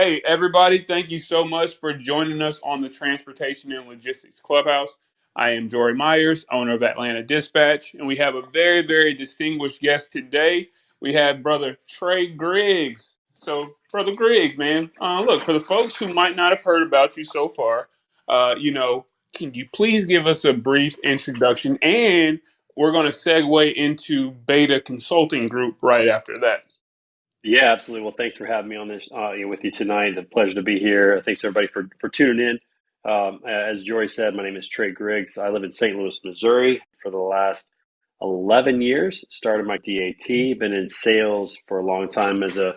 Hey, everybody, thank you so much for joining us on the Transportation and Logistics Clubhouse. I am Jory Myers, owner of Atlanta Dispatch, and we have a very, very distinguished guest today. We have Brother Trey Griggs. So, Brother Griggs, man, look, for the folks who might not have heard about you so far, can you please give us a brief introduction? And we're going to segue into Beta Consulting Group right after that. Yeah, absolutely. Well, thanks for having me on this with you tonight. A pleasure to be here. Thanks everybody for tuning in. As Jory said, my name is Trey Griggs. I live in St. Louis, Missouri for the last 11 years. Started my DAT, been in sales for a long time as a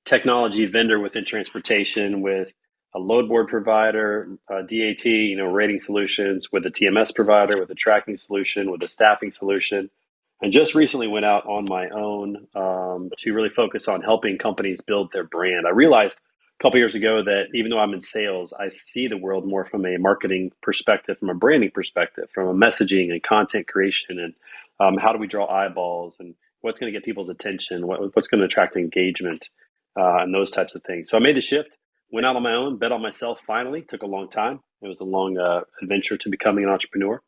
technology vendor within transportation with a load board provider, DAT, rating solutions, with a TMS provider, with a tracking solution, with a staffing solution, and just recently went out on my own to really focus on helping companies build their brand. I realized a couple years ago that even though I'm in sales, I see the world more from a marketing perspective, from a branding perspective, from a messaging and content creation, and how do we draw eyeballs, and what's going to get people's attention, what's going to attract engagement, and those types of things. So I made the shift, went out on my own, bet on myself finally. Took a long time. It was a long adventure to becoming an entrepreneur.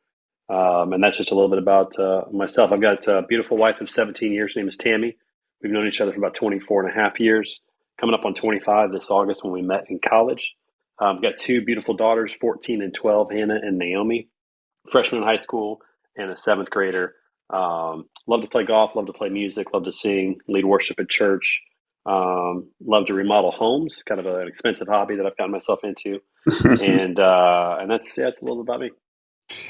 And that's just a little bit about myself. I've got a beautiful wife of 17 years. Her name is Tammy. We've known each other for about 24 and a half years, coming up on 25 this August when we met in college. I've got two beautiful daughters, 14 and 12, Hannah and Naomi, freshman in high school and a seventh grader. Love to play golf, love to play music, love to sing, lead worship at church. Love to remodel homes, kind of an expensive hobby that I've gotten myself into. And that's a little bit about me.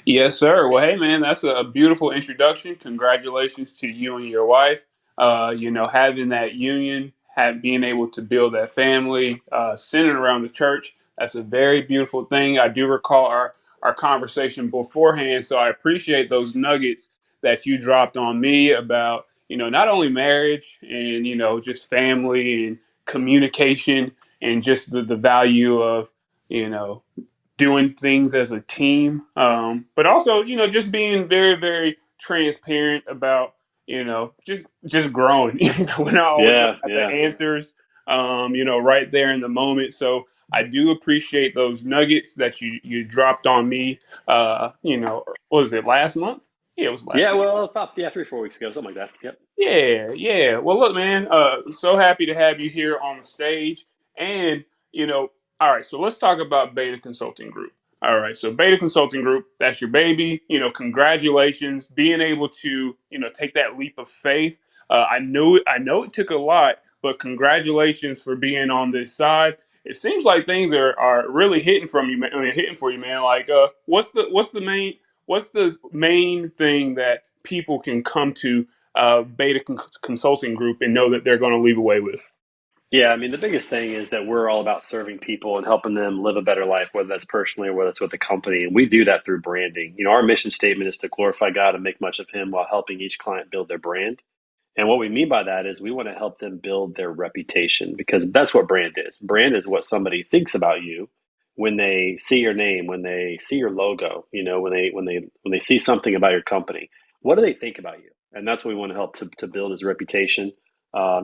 Yes, sir. Well, hey, man, that's a beautiful introduction. Congratulations to you and your wife. Having that union, being able to build that family centered around the church. That's a very beautiful thing. I do recall our conversation beforehand, so I appreciate those nuggets that you dropped on me about, not only marriage and, just family and communication and just the value of, you know, doing things as a team, but also just being very very transparent about just growing. We're not always going Yeah, to have the yeah. answers, right there in the moment. So I do appreciate those nuggets that you dropped on me. What was it, last month? Yeah, it was Yeah, last month. well, about 3 4 weeks ago, something like that. Yep. Yeah, yeah. Well, look, man, so happy to have you here on the stage. And, you know, all right, so let's talk about Beta Consulting Group. All right, so Beta Consulting Group, that's your baby. Congratulations being able to, take that leap of faith. I know it took a lot, but congratulations for being on this side. It seems like things are really hitting from you, man. I mean, hitting for you, man. Like, what's the main thing that people can come to Beta Consulting Group and know that they're going to leave away with? Yeah, I mean, the biggest thing is that we're all about serving people and helping them live a better life, whether that's personally or whether it's with the company. And we do that through branding. Our mission statement is to glorify God and make much of Him while helping each client build their brand. And what we mean by that is we want to help them build their reputation, because that's what brand is. Brand is what somebody thinks about you when they see your name, when they see your logo, when they see something about your company. What do they think about you? And that's what we want to help to build his reputation. A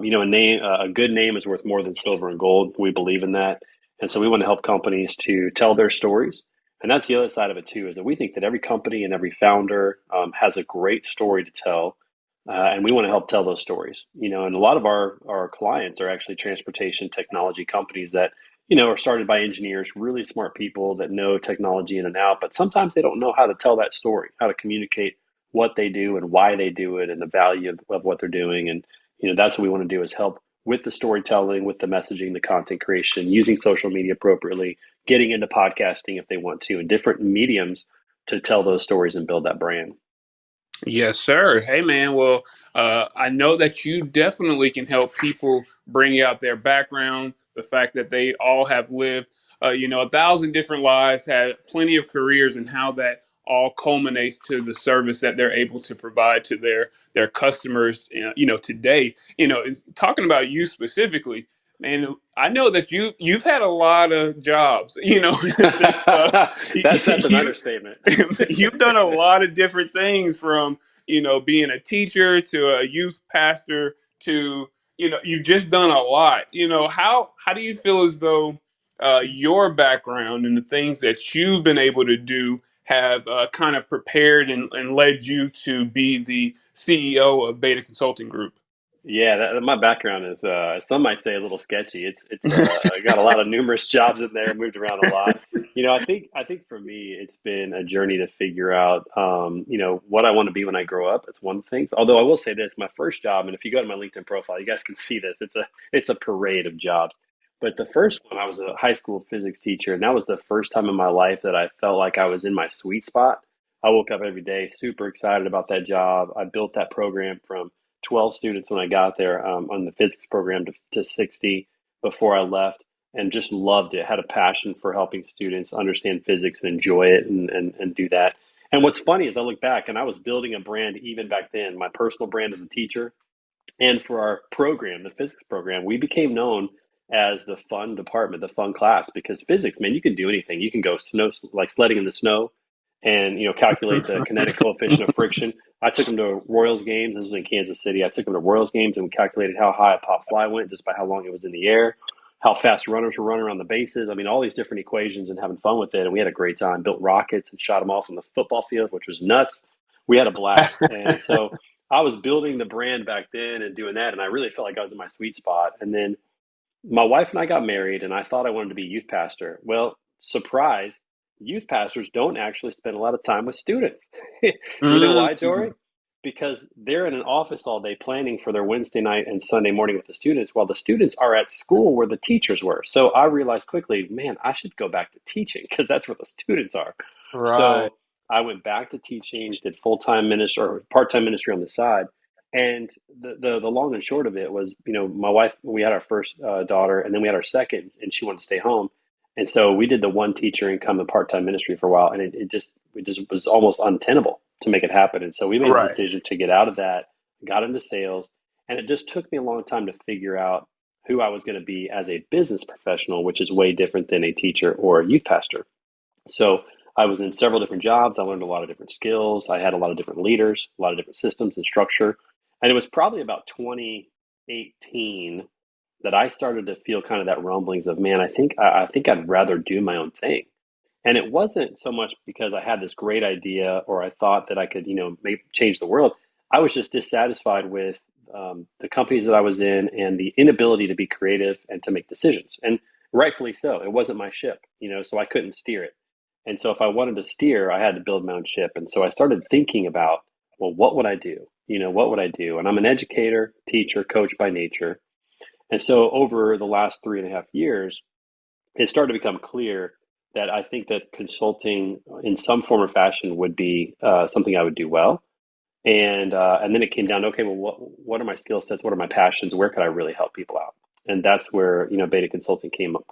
good name is worth more than silver and gold. We believe in that. And so we want to help companies to tell their stories. And that's the other side of it too, is that we think that every company and every founder has a great story to tell, and we want to help tell those stories. And a lot of our clients are actually transportation technology companies that, are started by engineers, really smart people that know technology in and out, but sometimes they don't know how to tell that story, how to communicate what they do and why they do it and the value of what they're doing. And, that's what we want to do, is help with the storytelling, with the messaging, the content creation, using social media appropriately, getting into podcasting if they want to, and different mediums to tell those stories and build that brand. Yes, sir. Hey, man. Well, I know that you definitely can help people bring out their background, the fact that they all have lived, 1,000 different lives, had plenty of careers, and how that all culminates to the service that they're able to provide to their customers. Today. Talking about you specifically, man. I know that you've had a lot of jobs. Since, That's an you understatement. you've done a lot of different things, from being a teacher to a youth pastor to you've just done a lot. How do you feel as though your background and the things that you've been able to do have kind of prepared and led you to be the CEO of Beta Consulting Group? Yeah, my background is some might say a little sketchy. It's I got a lot of numerous jobs in there, moved around a lot. I think for me it's been a journey to figure out what I want to be when I grow up. It's one of the things. Although I will say this, my first job, and if you go to my LinkedIn profile, you guys can see this. It's a parade of jobs. But the first one, I was a high school physics teacher, and that was the first time in my life that I felt like I was in my sweet spot. I woke up every day super excited about that job. I built that program from 12 students when I got there on the physics program to 60 before I left, and just loved it. Had a passion for helping students understand physics and enjoy it and do that. And what's funny is I look back and I was building a brand even back then, my personal brand as a teacher. And for our program, the physics program, we became known as the fun department, the fun class, because physics, man, you can do anything. You can go snow, like sledding in the snow, and calculate the kinetic coefficient of friction. I took them to Royals games. This was in Kansas City. I took them to Royals games and we calculated how high a pop fly went just by how long it was in the air, how fast runners were running around the bases. I mean, all these different equations and having fun with it. And we had a great time. Built rockets and shot them off on the football field, which was nuts. We had a blast. And so I was building the brand back then and doing that. And I really felt like I was in my sweet spot. And then my wife and I got married, and I thought I wanted to be a youth pastor. Well, surprise, youth pastors don't actually spend a lot of time with students. You know why, Jory? Mm. Because they're in an office all day planning for their Wednesday night and Sunday morning with the students, while the students are at school where the teachers were. So I realized quickly, man, I should go back to teaching because that's where the students are. Right. So I went back to teaching, did full time ministry or part time ministry on the side. And the long and short of it was, my wife, we had our first daughter, and then we had our second, and she wanted to stay home. And so we did the one teacher income and part time ministry for a while, and it just was almost untenable to make it happen. And so we made the Right. decision to get out of that, got into sales, and it just took me a long time to figure out who I was going to be as a business professional, which is way different than a teacher or a youth pastor. So I was in several different jobs. I learned a lot of different skills. I had a lot of different leaders, a lot of different systems and structure. And it was probably about 2018 that I started to feel kind of that rumblings of, man, I think I'd rather do my own thing. And it wasn't so much because I had this great idea or I thought that I could, maybe change the world. I was just dissatisfied with the companies that I was in and the inability to be creative and to make decisions. And rightfully so. It wasn't my ship, so I couldn't steer it. And so if I wanted to steer, I had to build my own ship. And so I started thinking about, well, what would I do? What would I do? And I'm an educator, teacher, coach by nature. And so over the last 3.5 years, it started to become clear that I think that consulting in some form or fashion would be something I would do well. And then it came down to, okay, well, what are my skill sets? What are my passions? Where could I really help people out? And that's where Beta Consulting came up,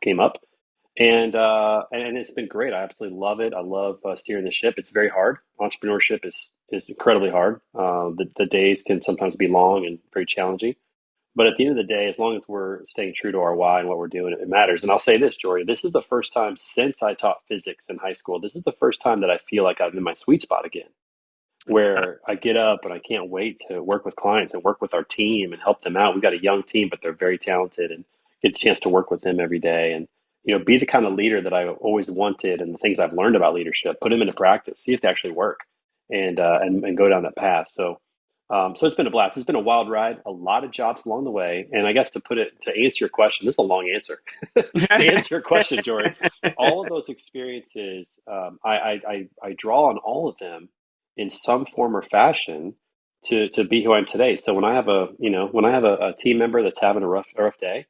and it's been great. I absolutely love it. I love steering the ship. It's very hard. Entrepreneurship is incredibly hard. The days can sometimes be long and very challenging. But at the end of the day, as long as we're staying true to our why and what we're doing, it matters. And I'll say this, Jory, this is the first time since I taught physics in high school. This is the first time that I feel like I'm in my sweet spot again, where I get up and I can't wait to work with clients and work with our team and help them out. We've got a young team, but they're very talented, and get a chance to work with them every day and be the kind of leader that I always wanted, and the things I've learned about leadership, put them into practice, see if they actually work, and go down that path. So it's been a blast. It's been a wild ride, a lot of jobs along the way. And I guess to answer your question, this is a long answer. To answer your question, Jory, all of those experiences, I draw on all of them in some form or fashion to be who I am today. So when I have a team member that's having a rough day,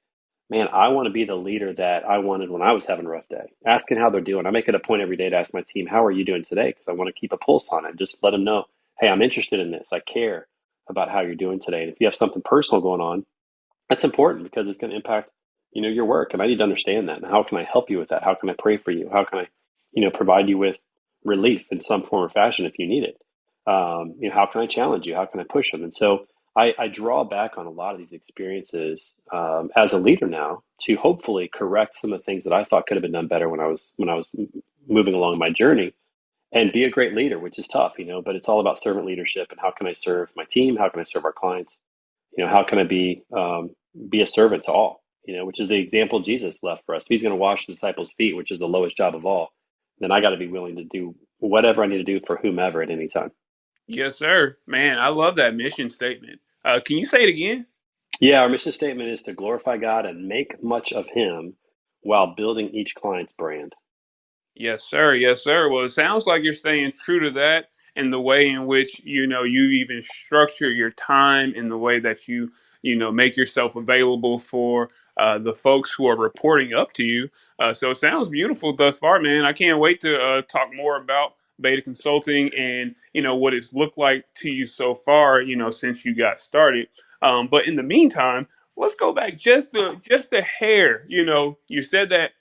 man, I want to be the leader that I wanted when I was having a rough day, asking how they're doing. I make it a point every day to ask my team, how are you doing today? Because I want to keep a pulse on it. Just let them know, hey, I'm interested in this. I care about how you're doing today. And if you have something personal going on, that's important because it's going to impact, your work. And I need to understand that. And how can I help you with that? How can I pray for you? How can I, provide you with relief in some form or fashion if you need it? How can I challenge you? How can I push them? And so I draw back on a lot of these experiences as a leader now to hopefully correct some of the things that I thought could have been done better when I was moving along my journey, and be a great leader, which is tough, but it's all about servant leadership and how can I serve my team? How can I serve our clients? How can I be be a servant to all, which is the example Jesus left for us. If he's going to wash the disciples' feet, which is the lowest job of all, then I got to be willing to do whatever I need to do for whomever at any time. Yes, sir. Man, I love that mission statement. Can you say it again? Yeah, our mission statement is to glorify God and make much of him while building each client's brand. Yes, sir. Yes, sir. Well, it sounds like you're staying true to that and the way in which, you even structure your time in the way that you make yourself available for the folks who are reporting up to you. So it sounds beautiful thus far, man. I can't wait to talk more about beta consulting and, what it's looked like to you so far, since you got started. But in the meantime, let's go back just a hair. You said that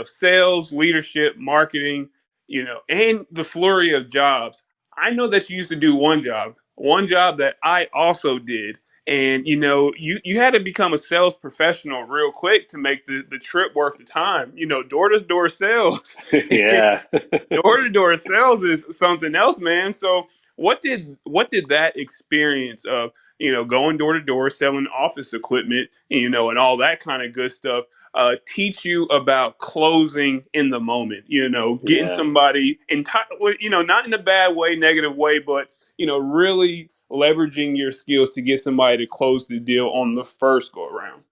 sales, leadership, marketing, and the flurry of jobs. I know that you used to do one job that I also did. And you had to become a sales professional real quick to make the trip worth the time. Door to door sales. Yeah. Door to door sales is something else, man. So what did that experience of going door to door selling office equipment, and all that kind of good stuff teach you about closing in the moment? Getting Yeah. somebody not in a bad way, negative way, but really leveraging your skills to get somebody to close the deal on the first go around.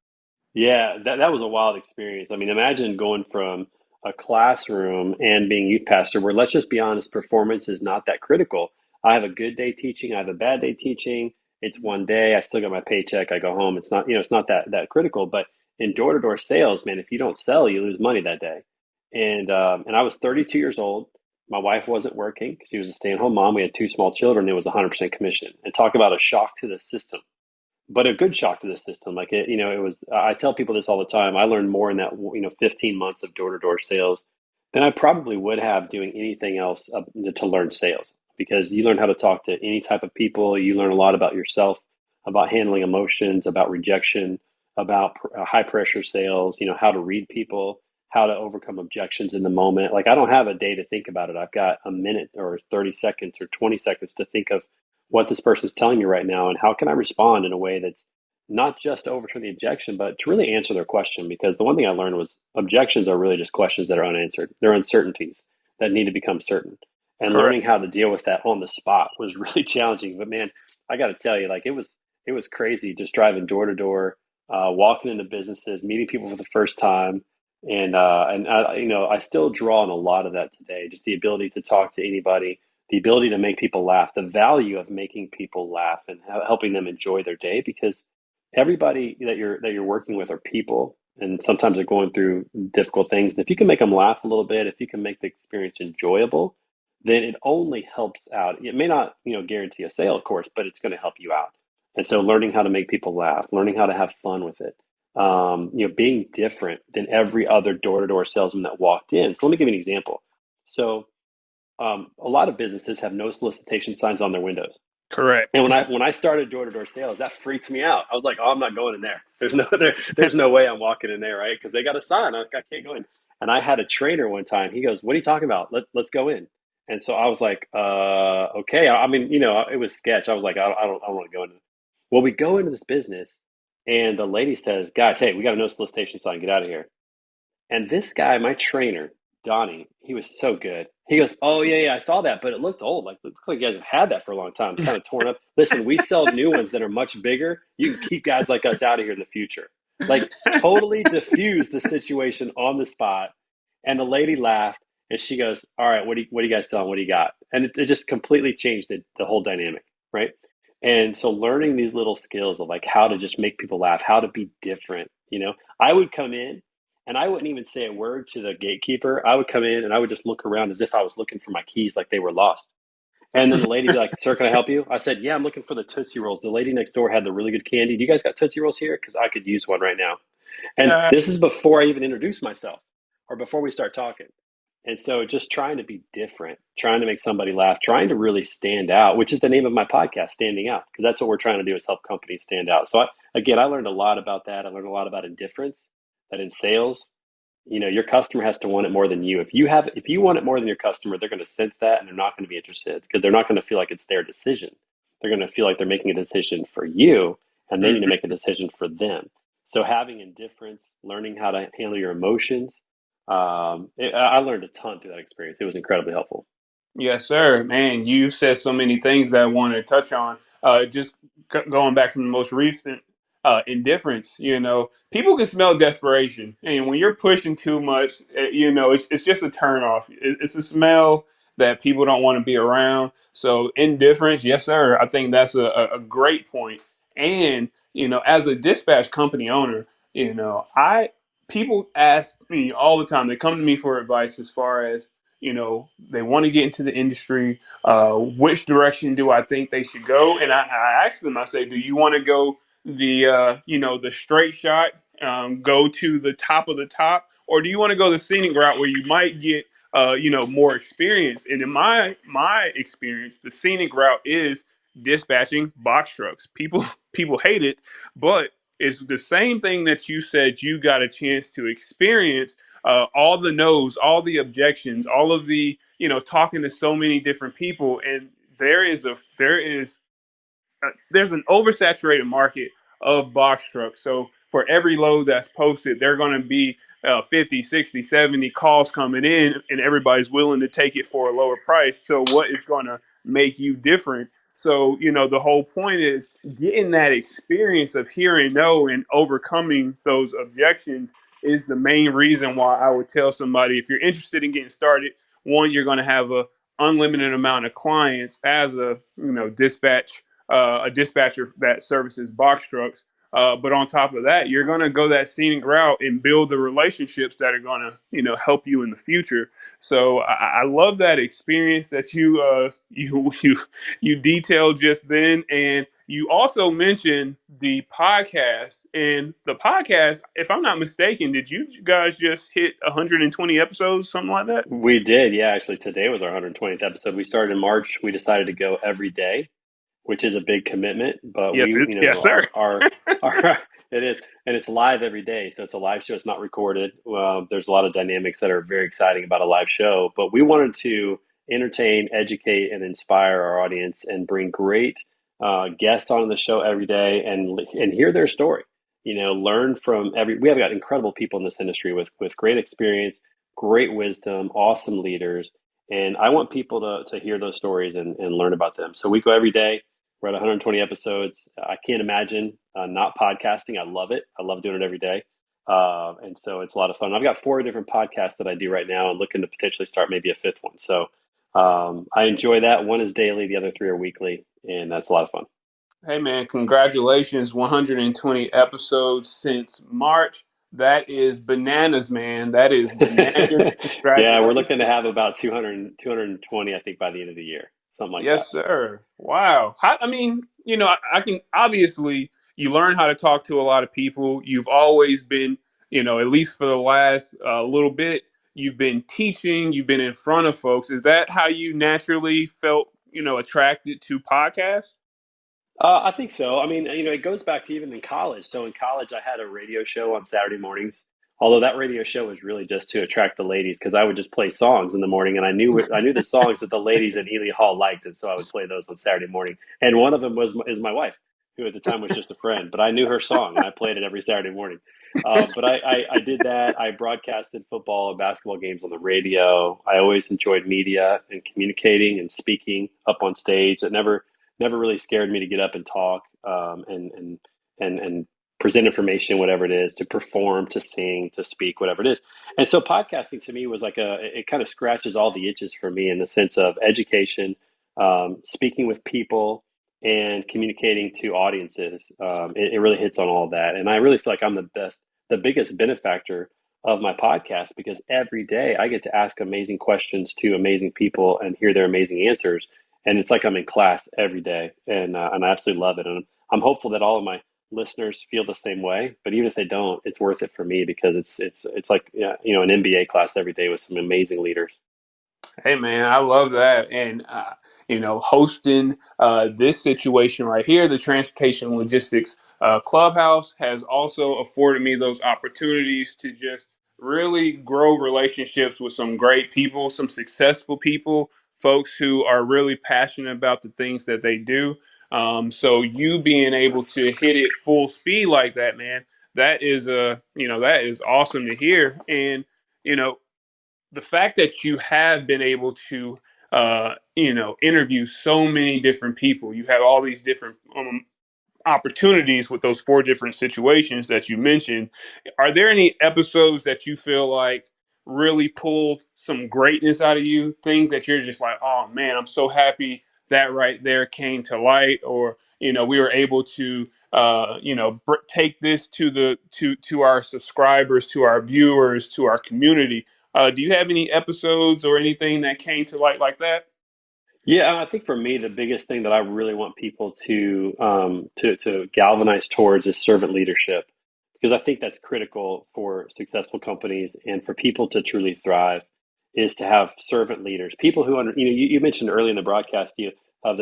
Yeah, that was a wild experience. I mean, imagine going from a classroom and being youth pastor, where let's just be honest, performance is not that critical. I have a good day teaching, I have a bad day teaching. It's one day, I still get my paycheck, I go home. It's not, it's not that critical. But in door-to-door sales, man, if you don't sell, you lose money that day. And I was 32 years old. My wife wasn't working. She was a stay-at-home mom. We had two small children. It was 100% commission. And talk about a shock to the system, but a good shock to the system. Like it was. I tell people this all the time. I learned more in that 15 months of door to door sales than I probably would have doing anything else to learn sales, because you learn how to talk to any type of people. You learn a lot about yourself, about handling emotions, about rejection, about high pressure sales. How to read people, how to overcome objections in the moment. Like I don't have a day to think about it. I've got a minute or 30 seconds or 20 seconds to think of what this person is telling me right now and how can I respond in a way that's not just to overturn the objection, but to really answer their question. Because the one thing I learned was objections are really just questions that are unanswered. They're uncertainties that need to become certain. And Correct. learning how to deal with that on the spot was really challenging. But man, I got to tell you, like it was crazy just driving door to door, walking into businesses, meeting people for the first time. And I, I still draw on a lot of that today. Just the ability to talk to anybody, the ability to make people laugh, the value of making people laugh and helping them enjoy their day, because everybody that you're working with are people, and sometimes they're going through difficult things. And if you can make them laugh a little bit, if you can make the experience enjoyable, then it only helps out. It may not, guarantee a sale, of course, but it's going to help you out. And so learning how to make people laugh, learning how to have fun with it, being different than every other door-to-door salesman that walked in. So let me give you an example. So a lot of businesses have no solicitation signs on their windows. Correct. And when I started door to door sales, that freaked me out. I was like, "Oh, I'm not going in there. There's no way I'm walking in there, right? Because they got a sign. I can't go in." And I had a trainer one time. He goes, "What are you talking about? Let's go in." And so I was like, "Okay." I mean, it was sketch. I was like, I don't want to go in." Well, we go into this business, and the lady says, "Guys, hey, we got a no solicitation sign. Get out of here." And this guy, my trainer, Donnie, he was so good. He goes, "Oh yeah, yeah, I saw that, but it looked old. Like it looks like you guys have had that for a long time. It's kind of torn up. Listen, we sell new ones that are much bigger. You can keep guys like us out of here in the future." Like totally diffused the situation on the spot. And the lady laughed and she goes, "All right, what do you guys selling? What do you got?" And it just completely changed the whole dynamic, right? And so learning these little skills of like how to just make people laugh, how to be different, I would come in and I wouldn't even say a word to the gatekeeper. I would come in and I would just look around as if I was looking for my keys, like they were lost. And then the lady'd be like, "Sir, can I help you?" I said, "Yeah, I'm looking for the Tootsie Rolls. The lady next door had the really good candy. Do you guys got Tootsie Rolls here? Because I could use one right now." And Uh, this is before I even introduce myself or before we start talking. And so just trying to be different, trying to make somebody laugh, trying to really stand out, which is the name of my podcast, Standing Out, because that's what we're trying to do is help companies stand out. So I learned a lot about that. I learned a lot about indifference, that in sales, your customer has to want it more than you. If you want it more than your customer, they're going to sense that and they're not going to be interested because they're not going to feel like it's their decision. They're going to feel like they're making a decision for you and they need to mhm. make a decision for them. So having indifference, learning how to handle your emotions, I learned a ton through that experience. It was incredibly helpful. Yes, sir. Man, you said so many things that I want to touch on. Just going back from the most recent indifference, people can smell desperation. And when you're pushing too much, it's just a turn off. It's a smell that people don't want to be around. So, indifference, yes, sir. I think that's a great point. And, as a dispatch company owner, people ask me all the time, they come to me for advice as far as, they want to get into the industry. Which direction do I think they should go? And I ask them, I say, do you want to go the straight shot, go to the top of the top, or do you want to go the scenic route where you might get, more experience? And in my experience, the scenic route is dispatching box trucks. People hate it, but it's the same thing that you said you got a chance to experience, all the no's, all the objections, all of the, talking to so many different people, and there's an oversaturated market of box trucks. So for every load that's posted, there are going to be 50, 60, 70 calls coming in, and everybody's willing to take it for a lower price. So what is going to make you different? So, the whole point is getting that experience of hearing no and overcoming those objections is the main reason why I would tell somebody, if you're interested in getting started, one, you're going to have a unlimited amount of clients as a dispatcher that services box trucks. But on top of that, you're going to go that scenic route and build the relationships that are going to, help you in the future. So I love that experience that you detailed just then, and you also mentioned the podcast. And the podcast, if I'm not mistaken, did you guys just hit 120 episodes, something like that? We did, yeah. Actually, today was our 120th episode. We started in March. We decided to go every day, which is a big commitment. But Yes, yes, sir. our it is, and it's live every day. So it's a live show. It's not recorded. There's a lot of dynamics that are very exciting about a live show. But we wanted to entertain, educate, and inspire our audience, and bring great guests on the show every day, and hear their story. Learn from every. We have got incredible people in this industry with great experience, great wisdom, awesome leaders. And I want people to hear those stories and learn about them. So we go every day. We're at 120 episodes. I can't imagine not podcasting. I love it. I love doing it every day. And so it's a lot of fun. I've got 4 different podcasts that I do right now and looking to potentially start maybe a 5th one. So I enjoy that. One is daily, the other 3 are weekly, and that's a lot of fun. Hey man, congratulations. 120 episodes since March. That is bananas, man. That is bananas. Yeah, we're Congratulations. looking to have about 220, I think, by the end of the year, something like that. Yes, sir. Wow. I mean, I can obviously you learn how to talk to a lot of people. You've always been, at least for the last little bit, you've been teaching, you've been in front of folks. Is that how you naturally felt, attracted to podcasts? I think so. I mean, it goes back to even in college. So in college, I had a radio show on Saturday mornings. Although that radio show was really just to attract the ladies, because I would just play songs in the morning, and I knew the songs that the ladies at Ely Hall liked, and so I would play those on Saturday morning. And one of them is my wife, who at the time was just a friend, but I knew her song, and I played it every Saturday morning. But I did that. I broadcasted football and basketball games on the radio. I always enjoyed media and communicating and speaking up on stage. It never really scared me to get up and talk, and present information, whatever it is, to perform, to sing, to speak, whatever it is. And so podcasting to me was like it kind of scratches all the itches for me in the sense of education, speaking with people, and communicating to audiences. It really hits on all of that. And I really feel like I'm the biggest benefactor of my podcast, because every day I get to ask amazing questions to amazing people and hear their amazing answers, and it's like I'm in class every day, and I absolutely love it. And I'm hopeful that all of my listeners feel the same way. But even if they don't, it's worth it for me, because it's like, yeah, an MBA class every day with some amazing leaders. Hey man, I love that. And hosting this situation right here, the Transportation Logistics Clubhouse, has also afforded me those opportunities to just really grow relationships with some great people, some successful people, folks who are really passionate about the things that they do. So you being able to hit it full speed like that, man, that is that is awesome to hear. And you know, the fact that you have been able to interview so many different people, you have all these different opportunities with those four different situations that you mentioned. Are there any episodes that you feel like really pull some greatness out of you? Things that you're just like, oh man, I'm so happy that right there came to light, or we were able to take this to the to our subscribers, to our viewers, to our community. Do you have any episodes or anything that came to light like that? Yeah, I think for me, the biggest thing that I really want people to galvanize towards is servant leadership, because I think that's critical for successful companies and for people to truly thrive, is to have servant leaders, people who you mentioned early in the broadcast, the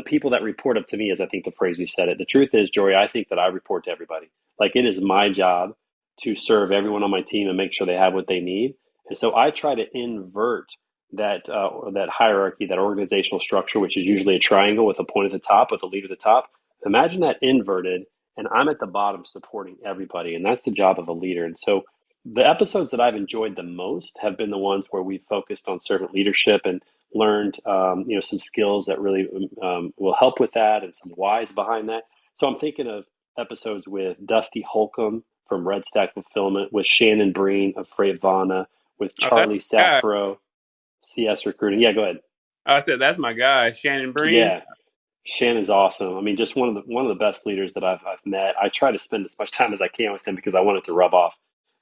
people that report up to me, is I think the phrase you said it. The truth is, Jory, I think that I report to everybody. Like, it is my job to serve everyone on my team and make sure they have what they need, and so I try to invert that hierarchy, that organizational structure, which is usually a triangle with a point at the top, with a leader at the top. Imagine that inverted, and I'm at the bottom supporting everybody, and that's the job of a leader. And so, the episodes that I've enjoyed the most have been the ones where we focused on servant leadership and learned, some skills that really will help with that, and some whys behind that. So I'm thinking of episodes with Dusty Holcomb from Red Stack Fulfillment, with Shannon Breen of Freightvana, with Oh, that's Charlie my guy. Sapro, CS recruiting. Yeah, go ahead. I said that's my guy, Shannon Breen. Yeah, Shannon's awesome. I mean, just one of the best leaders that I've met. I try to spend as much time as I can with him because I want it to rub off.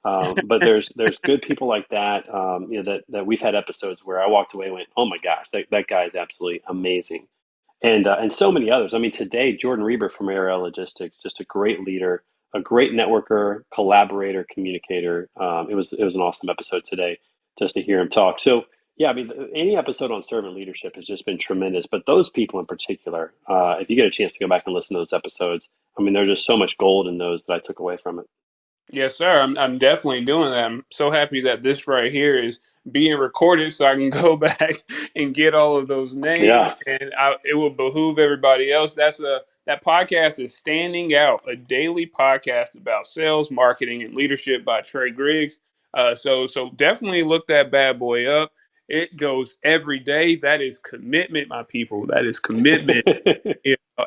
But there's good people like that. That we've had episodes where I walked away and went, oh my gosh, that guy is absolutely amazing. And so many others. I mean, today Jordan Reber from ARL Logistics, just a great leader, a great networker, collaborator, communicator. It was an awesome episode today, just to hear him talk. So yeah, I mean, any episode on servant leadership has just been tremendous. But those people in particular, if you get a chance to go back and listen to those episodes, I mean, there's just so much gold in those that I took away from it. Yes, sir. I'm definitely doing that. I'm so happy that this right here is being recorded so I can go back and get all of those names, Yeah. and it will behoove everybody else. That podcast is Standing Out, a daily podcast about sales, marketing, and leadership by Trey Griggs. So definitely look that bad boy up. It goes every day. That is commitment, my people. That is commitment.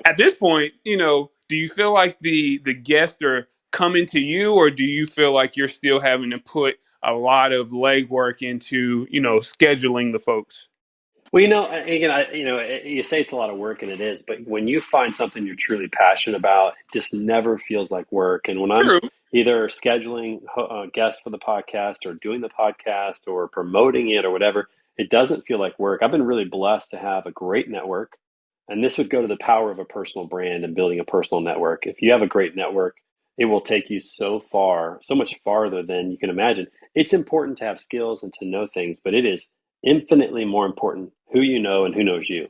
At this point, do you feel like the guests are coming to you, or do you feel like you're still having to put a lot of legwork into scheduling the folks? Well, again, you say it's a lot of work, and it is. But when you find something you're truly passionate about, it just never feels like work. And when I'm True. either scheduling guests for the podcast, or doing the podcast, or promoting it, or whatever, it doesn't feel like work. I've been really blessed to have a great network, and this would go to the power of a personal brand and building a personal network. If you have a great network, it will take you so far, so much farther than you can imagine. It's important to have skills and to know things, but it is infinitely more important who you know and who knows you,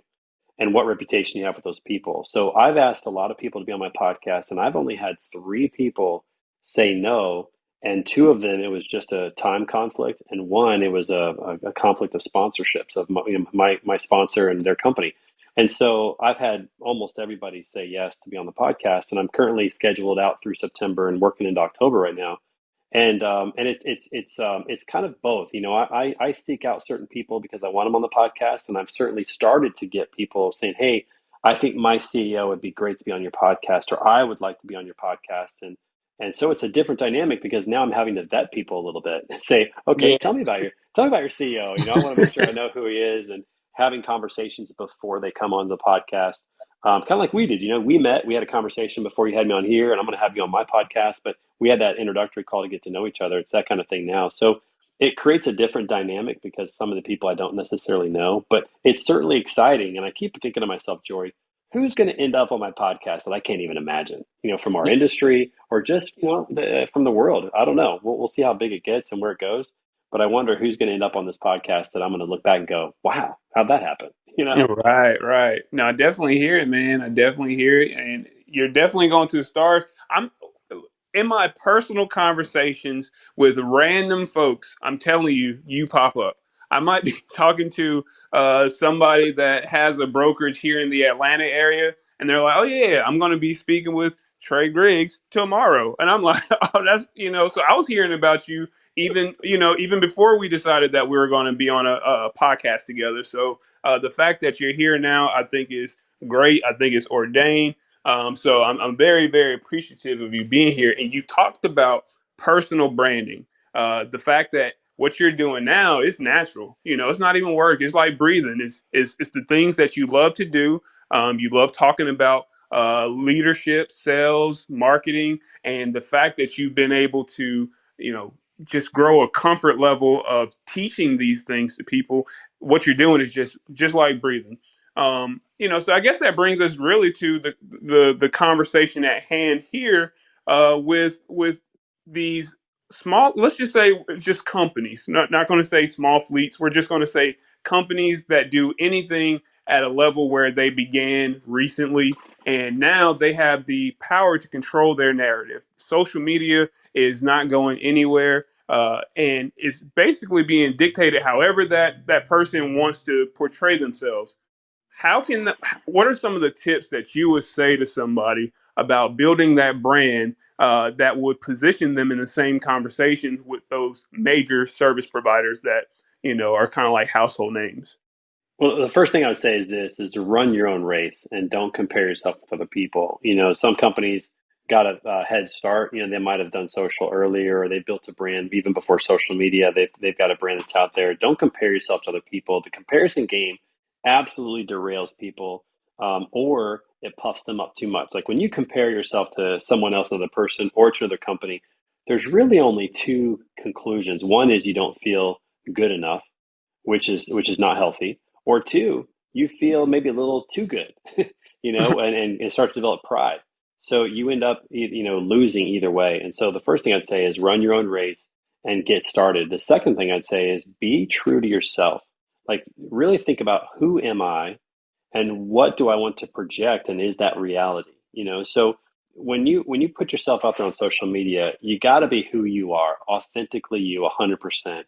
and what reputation you have with those people. So I've asked a lot of people to be on my podcast, and I've only had three people say no. And two of them, it was just a time conflict, and one, it was a conflict of sponsorships of my sponsor and their company. And so I've had almost everybody say yes to be on the podcast, and I'm currently scheduled out through September and working into October right now. And it's kind of both. I seek out certain people because I want them on the podcast, and I've certainly started to get people saying, "Hey, I think my CEO would be great to be on your podcast," or "I would like to be on your podcast." And so it's a different dynamic because now I'm having to vet people a little bit and say, "Okay, Yeah. tell me about your CEO." I want to make sure I know who he is, and having conversations before they come on the podcast. Kind of like we did. We met, we had a conversation before you had me on here, and I'm going to have you on my podcast. But we had that introductory call to get to know each other. It's that kind of thing now. So it creates a different dynamic because some of the people I don't necessarily know, but it's certainly exciting. And I keep thinking to myself, Jory, who's going to end up on my podcast that I can't even imagine, from our industry, or just, from the world. I don't know. We'll see how big it gets and where it goes. But I wonder who's going to end up on this podcast that I'm going to look back and go, wow, how'd that happen? Right, right. No, I definitely hear it, man. I definitely hear it, and you're definitely going to the stars. I'm in my personal conversations with random folks. I'm telling you, you pop up. I might be talking to somebody that has a brokerage here in the Atlanta area, and they're like, "Oh yeah, I'm going to be speaking with Trey Griggs tomorrow. And I'm like, oh, that's, so I was hearing about you even before we decided that we were going to be on a podcast together. So the fact that you're here now, I think is great. I think it's ordained. So I'm very, very appreciative of you being here. And you talked about personal branding. The fact that what you're doing now is natural. It's not even work. It's like breathing. It's the things that you love to do. You love talking about leadership, sales, marketing, and the fact that you've been able to, you know, just grow a comfort level of teaching these things to people. What you're doing is just like breathing. So I guess that brings us really to the conversation at hand here with these small, let's just say, just companies. Not going to say small fleets. We're just going to say companies that do anything at a level where they began recently, and now they have the power to control their narrative. Social media is not going anywhere, and it's basically being dictated however that person wants to portray themselves. How can what are some of the tips that you would say to somebody about building that brand that would position them in the same conversation with those major service providers that are kind of like household names? Well, the first thing I would say is this is to run your own race and don't compare yourself with other people. Some companies got a head start. They might have done social earlier or they built a brand even before social media. They've got a brand that's out there. Don't compare yourself to other people. The comparison game absolutely derails people, or it puffs them up too much. Like when you compare yourself to someone else, another person, or to another company, there's really only two conclusions. One is you don't feel good enough, which is not healthy, or two, you feel maybe a little too good, and start to develop pride. So you end up, losing either way. And so the first thing I'd say is run your own race and get started. The second thing I'd say is be true to yourself. Like really think about who am I and what do I want to project, and is that reality? So when you put yourself out there on social media, you got to be who you are, authentically you, 100%.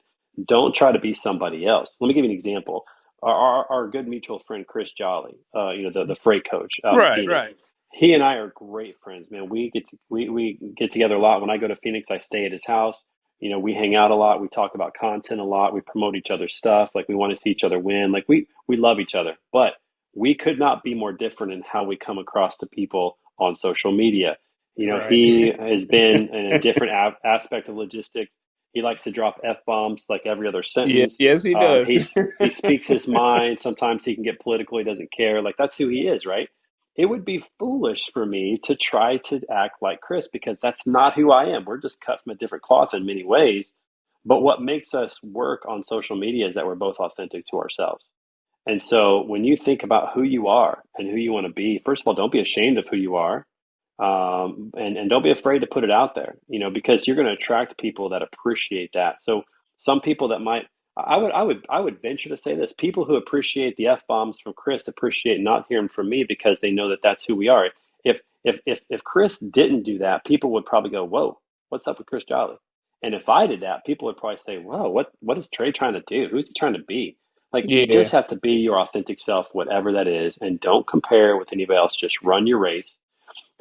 Don't try to be somebody else. Let me give you an example. Our good mutual friend Chris Jolly, the freight coach out in Right, Phoenix. right. He and I are great friends, man. We get together a lot. When I go to Phoenix, I stay at his house. We hang out a lot. We talk about content a lot. We promote each other's stuff. Like we want to see each other win. Like we love each other. But we could not be more different in how we come across to people on social media. Right. He has been in a different aspect of logistics. He likes to drop f bombs like every other Yeah, sentence. yes, he does. He speaks his mind. Sometimes he can get political. He doesn't care. Like that's who he is, right? It would be foolish for me to try to act like Chris because that's not who I am. We're just cut from a different cloth in many ways. But what makes us work on social media is that we're both authentic to ourselves. And so when you think about who you are and who you want to be, first of all, don't be ashamed of who you are. And don't be afraid to put it out there, because you're going to attract people that appreciate that. So some people that might, I would venture to say this, people who appreciate the F bombs from Chris appreciate not hearing from me because they know that that's who we are. If Chris didn't do that, people would probably go, whoa, what's up with Chris Jolly? And if I did that, people would probably say, whoa, what is Trey trying to do? Who's he trying to be? Like you Yeah. just have to be your authentic self, whatever that is, and don't compare with anybody else. Just run your race.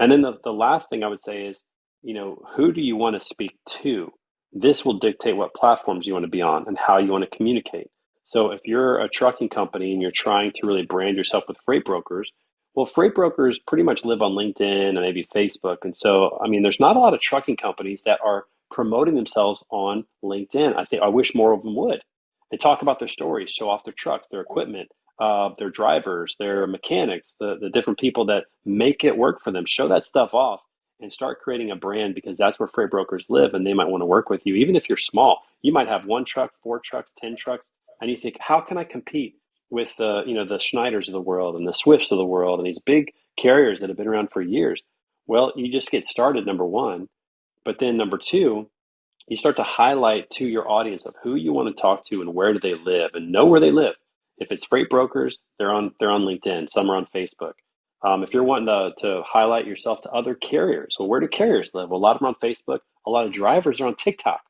And then the last thing I would say is, who do you want to speak to? This will dictate what platforms you want to be on and how you want to communicate. So if you're a trucking company and you're trying to really brand yourself with freight brokers, well, freight brokers pretty much live on LinkedIn and maybe Facebook. And so, I mean, there's not a lot of trucking companies that are promoting themselves on LinkedIn. I wish more of them would. They talk about their stories, show off their trucks, their equipment, their drivers, their mechanics, the different people that make it work for them. Show that stuff off and start creating a brand because that's where freight brokers live and they might want to work with you. Even if you're small, you might have one truck, four trucks, 10 trucks, and you think, how can I compete with the Schneiders of the world and the Swifts of the world and these big carriers that have been around for years? Well, you just get started, number one. But then number two, you start to highlight to your audience of who you want to talk to and where do they live and know where they live. If it's freight brokers, they're on LinkedIn. Some are on Facebook. If you're wanting to highlight yourself to other carriers, well, where do carriers live? Well, a lot of them are on Facebook. A lot of drivers are on TikTok,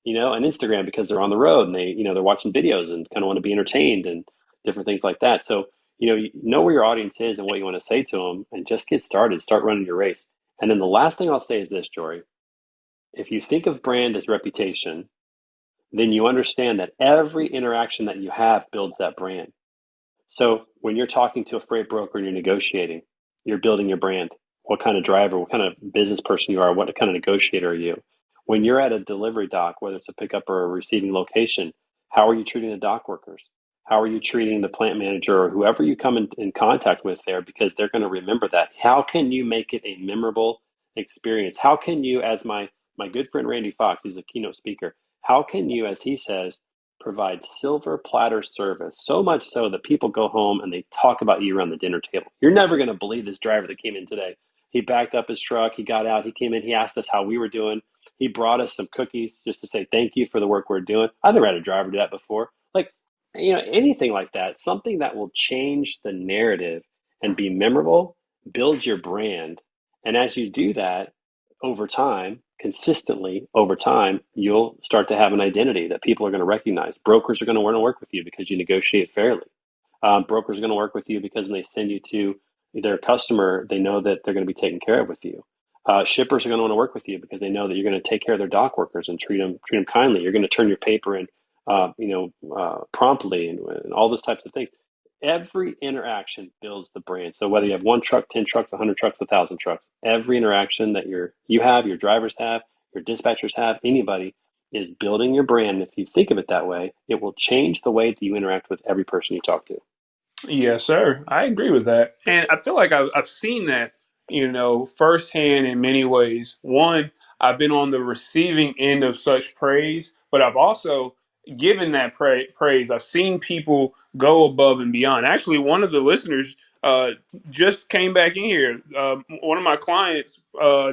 and Instagram because they're on the road and they're watching videos and kind of want to be entertained and different things like that. So you know where your audience is and what you want to say to them, and just get started. Start running your race. And then the last thing I'll say is this, Jory. If you think of brand as reputation, then you understand that every interaction that you have builds that brand. So when you're talking to a freight broker and you're negotiating, you're building your brand. What kind of driver, what kind of business person you are, what kind of negotiator are you? When you're at a delivery dock, whether it's a pickup or a receiving location, how are you treating the dock workers? How are you treating the plant manager or whoever you come in contact with there? Because they're going to remember that. How can you make it a memorable experience? How can you, as my good friend Randy Fox, he's a keynote speaker, how can you, as he says, provide silver platter service, so much so that people go home and they talk about you around the dinner table? You're never going to believe this driver that came in today. He backed up his truck, he got out, he came in, he asked us how we were doing. He brought us some cookies just to say thank you for the work we're doing. I've never had a driver do that before. Like, anything like that, something that will change the narrative and be memorable, build your brand. And as you do that, over time, consistently over time, you'll start to have an identity that people are going to recognize. Brokers are going to want to work with you because you negotiate fairly. Brokers are going to work with you because when they send you to their customer, they know that they're going to be taken care of with you. Shippers are going to want to work with you because they know that you're going to take care of their dock workers and treat them kindly. You're going to turn your paper in, promptly, and all those types of things. Every interaction builds the brand. So whether you have one truck, 10 trucks, 100 trucks, 1,000 trucks, every interaction that you have, your drivers have, your dispatchers have, anybody is building your brand. If you think of it that way, it will change the way that you interact with every person you talk to. Yes, sir. I agree with that. And I feel like I've seen that, firsthand in many ways. One, I've been on the receiving end of such praise, but I've also given that praise. I've seen people go above and beyond. Actually, one of the listeners just came back in here. One of my clients,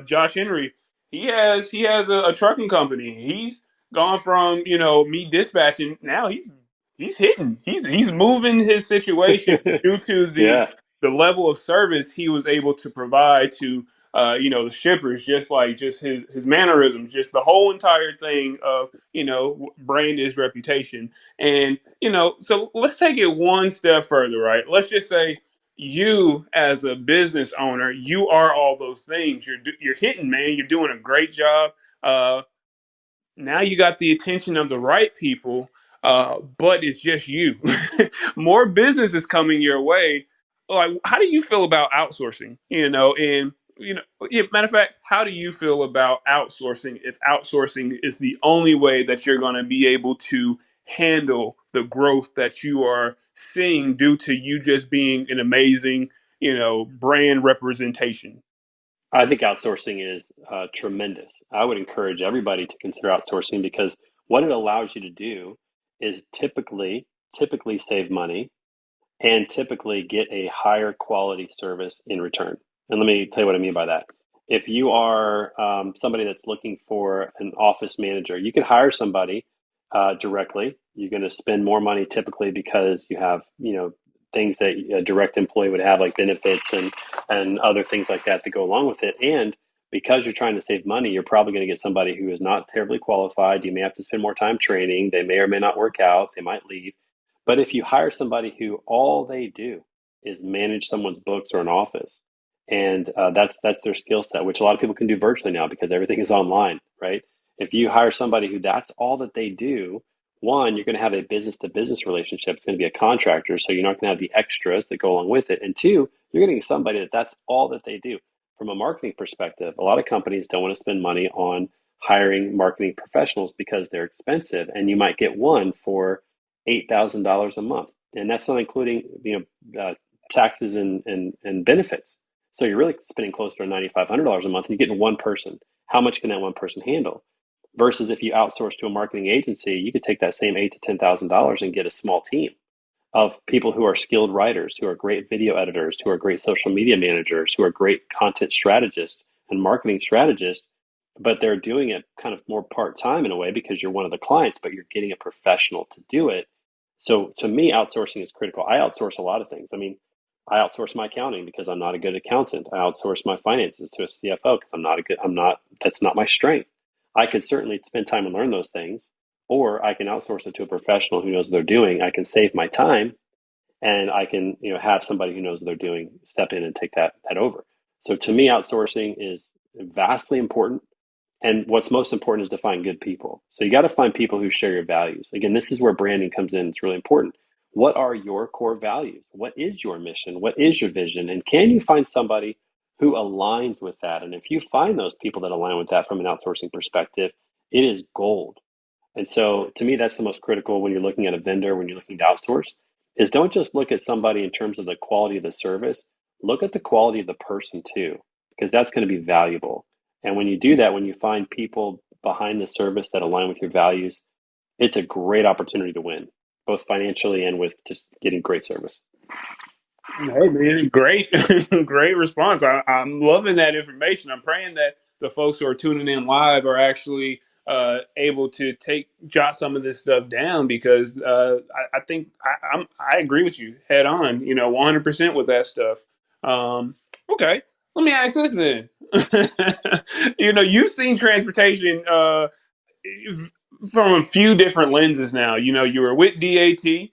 Josh Henry, he has a trucking company. He's gone from me dispatching. Now he's hitting. He's moving his situation due to the Yeah, the level of service he was able to provide to the shippers, just his mannerisms, just the whole entire thing of brand is reputation. And so let's take it one step further, right? Let's just say you as a business owner, you are all those things. You're hitting, man. You're doing a great job. Now you got the attention of the right people, but it's just you. More business is coming your way. Like, how do you feel about outsourcing? And matter of fact, how do you feel about outsourcing if outsourcing is the only way that you're going to be able to handle the growth that you are seeing due to you just being an amazing, brand representation? I think outsourcing is tremendous. I would encourage everybody to consider outsourcing because what it allows you to do is typically save money and typically get a higher quality service in return. And let me tell you what I mean by that. If you are somebody that's looking for an office manager, you can hire somebody directly. You're going to spend more money typically because you have, things that a direct employee would have, like benefits and other things like that go along with it. And because you're trying to save money, you're probably going to get somebody who is not terribly qualified. You may have to spend more time training. They may or may not work out. They might leave. But if you hire somebody who all they do is manage someone's books or an office, and that's their skill set, which a lot of people can do virtually now because everything is online, right? If you hire somebody who that's all that they do, one, you're going to have a business to business relationship. It's going to be a contractor, so you're not going to have the extras that go along with it. And two, you're getting somebody that's all that they do. From a marketing perspective, a lot of companies don't want to spend money on hiring marketing professionals because they're expensive, and you might get one for $8,000 a month, and that's not including taxes and benefits. So you're really spending close to $9,500 a month, and you're getting one person. How much can that one person handle? Versus if you outsource to a marketing agency, you could take that same $8,000 to $10,000 and get a small team of people who are skilled writers, who are great video editors, who are great social media managers, who are great content strategists and marketing strategists, but they're doing it kind of more part time in a way because you're one of the clients, but you're getting a professional to do it. So to me, outsourcing is critical. I outsource a lot of things. I mean, I outsource my accounting because I'm not a good accountant. I outsource my finances to a CFO because that's not my strength. I could certainly spend time and learn those things, or I can outsource it to a professional who knows what they're doing. I can save my time and I can, have somebody who knows what they're doing step in and take that over. So to me, outsourcing is vastly important. And what's most important is to find good people. So you got to find people who share your values. Again, this is where branding comes in. It's really important. What are your core values? What is your mission? What is your vision? And can you find somebody who aligns with that? And if you find those people that align with that from an outsourcing perspective, it is gold. And so to me, that's the most critical when you're looking at a vendor, when you're looking to outsource, is don't just look at somebody in terms of the quality of the service, look at the quality of the person too, because that's going to be valuable. And when you do that, when you find people behind the service that align with your values, it's a great opportunity to win, both financially and with just getting great service. Hey man, great, great response. I'm loving that information. I'm praying that the folks who are tuning in live are actually able to take jot some of this stuff down because I think I agree with you head on. 100% with that stuff. Okay, let me ask this then. You've seen transportation from a few different lenses now. You were with DAT,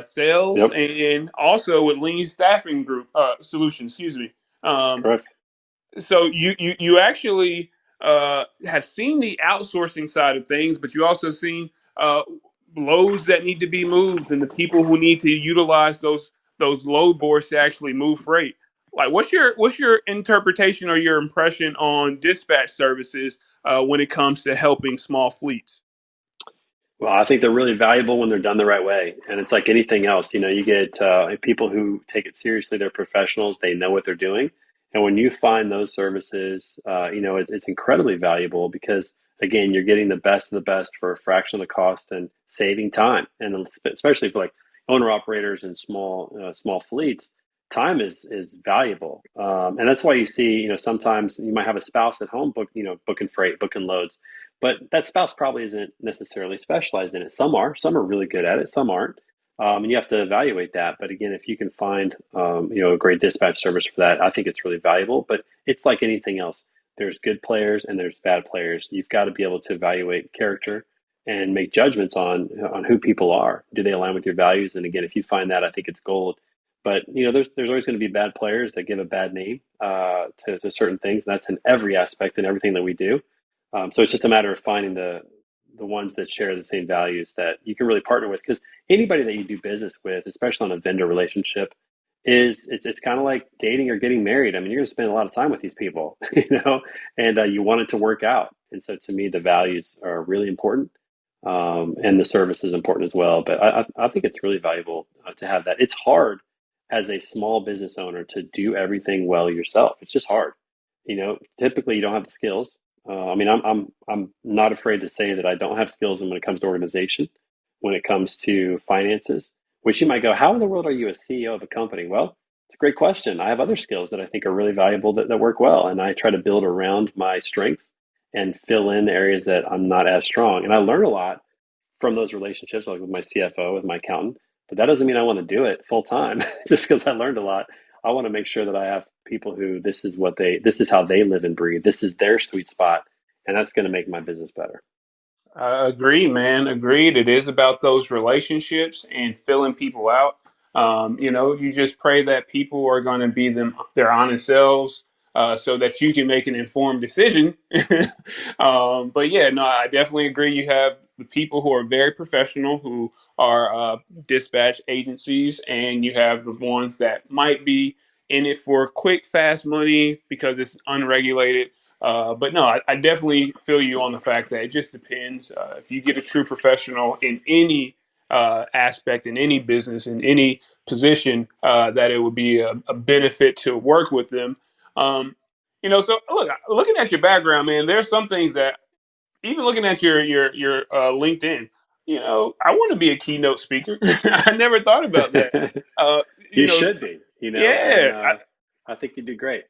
sales, Yep, and also with Lean Staffing Group Solutions. Excuse me. Um, correct. so you actually have seen the outsourcing side of things, but you also seen uh, loads that need to be moved and the people who need to utilize those load boards to actually move freight. Like, what's your interpretation or your impression on dispatch services when it comes to helping small fleets? Well, I think they're really valuable when they're done the right way. And it's like anything else, you get people who take it seriously. They're professionals. They know what they're doing. And when you find those services, it's incredibly valuable because, again, you're getting the best of the best for a fraction of the cost and saving time. And especially for like owner operators and small fleets, time is valuable. And that's why you see, sometimes you might have a spouse at home booking freight, booking loads, but that spouse probably isn't necessarily specialized in it. Some are really good at it, some aren't. And you have to evaluate that. But again, if you can find, a great dispatch service for that, I think it's really valuable. But it's like anything else. There's good players and there's bad players. You've got to be able to evaluate character and make judgments on who people are. Do they align with your values? And again, if you find that, I think it's gold. But there's always going to be bad players that give a bad name to certain things. And that's in every aspect and everything that we do. So it's just a matter of finding the ones that share the same values that you can really partner with. Because anybody that you do business with, especially on a vendor relationship, it's kind of like dating or getting married. I mean, you're going to spend a lot of time with these people, and you want it to work out. And so to me, the values are really important, and the service is important as well. But I think it's really valuable to have that. It's hard as a small business owner to do everything well yourself. It's just hard. Typically you don't have the skills. I mean, I'm not afraid to say that I don't have skills when it comes to organization, when it comes to finances, which you might go, how in the world are you a CEO of a company? Well, it's a great question. I have other skills that I think are really valuable that work well. And I try to build around my strengths and fill in the areas that I'm not as strong. And I learn a lot from those relationships, like with my CFO, with my accountant. But that doesn't mean I want to do it full time just because I learned a lot. I want to make sure that I have people who this is how they live and breathe. This is their sweet spot, and that's going to make my business better. Agreed, man. Agreed. It is about those relationships and filling people out. You just pray that people are going to be their honest selves, so that you can make an informed decision. But yeah, no, I definitely agree. You have the people who are very professional, who are dispatch agencies, and you have the ones that might be in it for quick, fast money because it's unregulated. But no, I definitely feel you on the fact that it just depends. If you get a true professional in any aspect, in any business, in any position, that it would be a benefit to work with them. So look, looking at your background, man, there's some things that even looking at your LinkedIn, I want to be a keynote speaker. I never thought about that. Uh, you You know, should be, and yeah, I think you do great.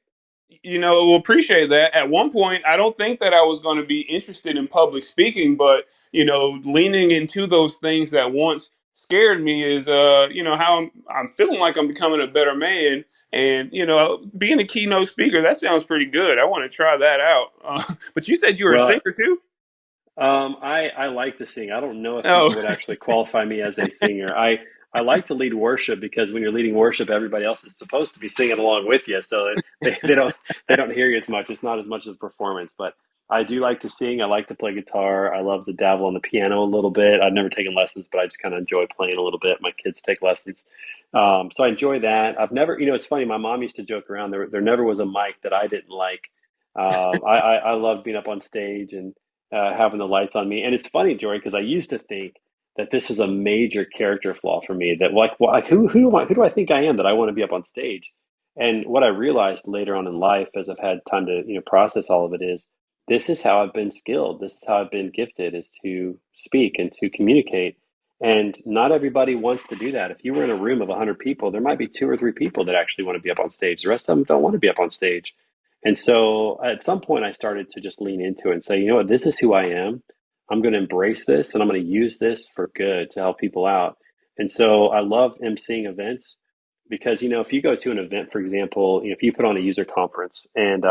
we'll appreciate that. At one point, I don't think that I was going to be interested in public speaking, but leaning into those things that once scared me is, how I'm feeling like I'm becoming a better man, and being a keynote speaker, that sounds pretty good. I want to try that out. But you said you were a Well, singer too. I like to sing. I don't know if Oh, people would actually qualify me as a singer. I like to lead worship because when you're leading worship, everybody else is supposed to be singing along with you, so they don't hear you as much. It's not as much as performance, but I do like to sing. I like to play guitar. I love to dabble on the piano a little bit. I've never taken lessons, but I just kind of enjoy playing a little bit. My kids take lessons. So I enjoy that. I've never, it's funny. My mom used to joke around. There never was a mic that I didn't like. I love being up on stage and having the lights on me. And it's funny, Jory, because I used to think that this was a major character flaw for me. That like who do I think I am that I want to be up on stage? And what I realized later on in life, as I've had time to process all of it, is this is how I've been skilled. This is how I've been gifted, is to speak and to communicate. And not everybody wants to do that. If you were in a room of 100 people, there might be two or three people that actually want to be up on stage. The rest of them don't want to be up on stage. And so at some point, I started to just lean into it and say, you know what, this is who I am. I'm going to embrace this and I'm going to use this for good to help people out. And so I love emceeing events because, if you go to an event, for example, if you put on a user conference and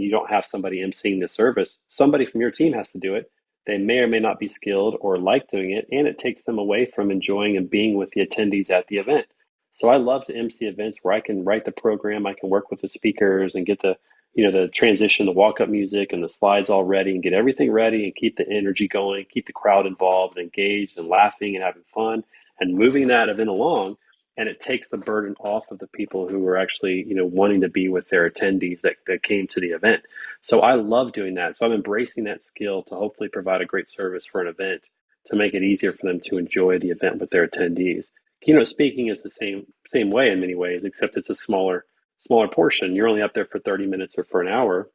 you don't have somebody emceeing the service, somebody from your team has to do it. They may or may not be skilled or like doing it, and it takes them away from enjoying and being with the attendees at the event. So I love to MC events where I can write the program, I can work with the speakers and get the transition, the walk-up music and the slides all ready and get everything ready and keep the energy going, keep the crowd involved and engaged and laughing and having fun and moving that event along. And it takes the burden off of the people who are actually, wanting to be with their attendees that came to the event. So I love doing that. So I'm embracing that skill to hopefully provide a great service for an event to make it easier for them to enjoy the event with their attendees. Keynote speaking is the same way in many ways, except it's a smaller portion. You're only up there for 30 minutes or for an hour,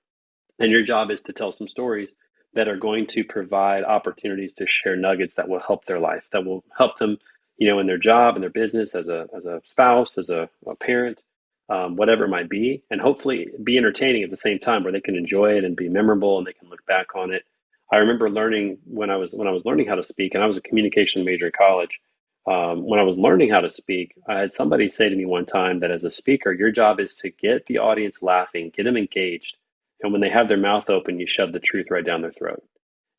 and your job is to tell some stories that are going to provide opportunities to share nuggets that will help their life, that will help them, in their job, in their business, as a spouse, as a parent, whatever it might be, and hopefully be entertaining at the same time, where they can enjoy it and be memorable and they can look back on it. I remember learning when I was learning how to speak, and I was a communication major in college. When I was learning how to speak, I had somebody say to me one time that as a speaker, your job is to get the audience laughing, get them engaged, and when they have their mouth open, you shove the truth right down their throat.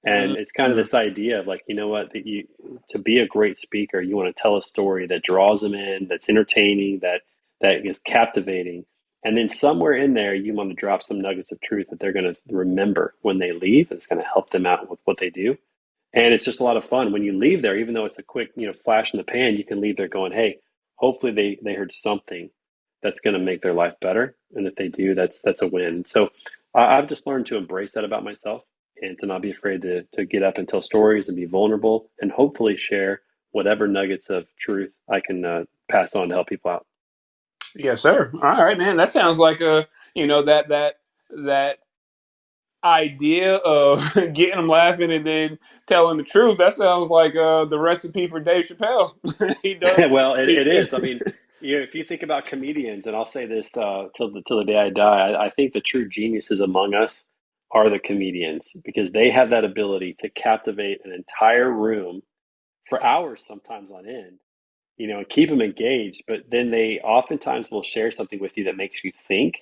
And it's kind of Mhm. this idea of like, you know what, that you to be a great speaker, you want to tell a story that draws them in, that's entertaining, that is captivating. And then somewhere in there, you want to drop some nuggets of truth that they're going to remember when they leave. It's going to help them out with what they do. And it's just a lot of fun when you leave there, even though it's a quick, flash in the pan, you can leave there going, hey, hopefully they heard something that's going to make their life better. And if they do, that's a win. So I've just learned to embrace that about myself and to not be afraid to get up and tell stories and be vulnerable and hopefully share whatever nuggets of truth I can pass on to help people out. Yes, sir. All right, man. That sounds like that idea of getting them laughing and then telling the truth. That sounds like the recipe for Dave Chappelle. he does. Well, He, it is. I mean, if you think about comedians, and I'll say this till the day I die, I think the true geniuses among us are the comedians because they have that ability to captivate an entire room for hours, sometimes on end, and keep them engaged. But then they oftentimes will share something with you that makes you think,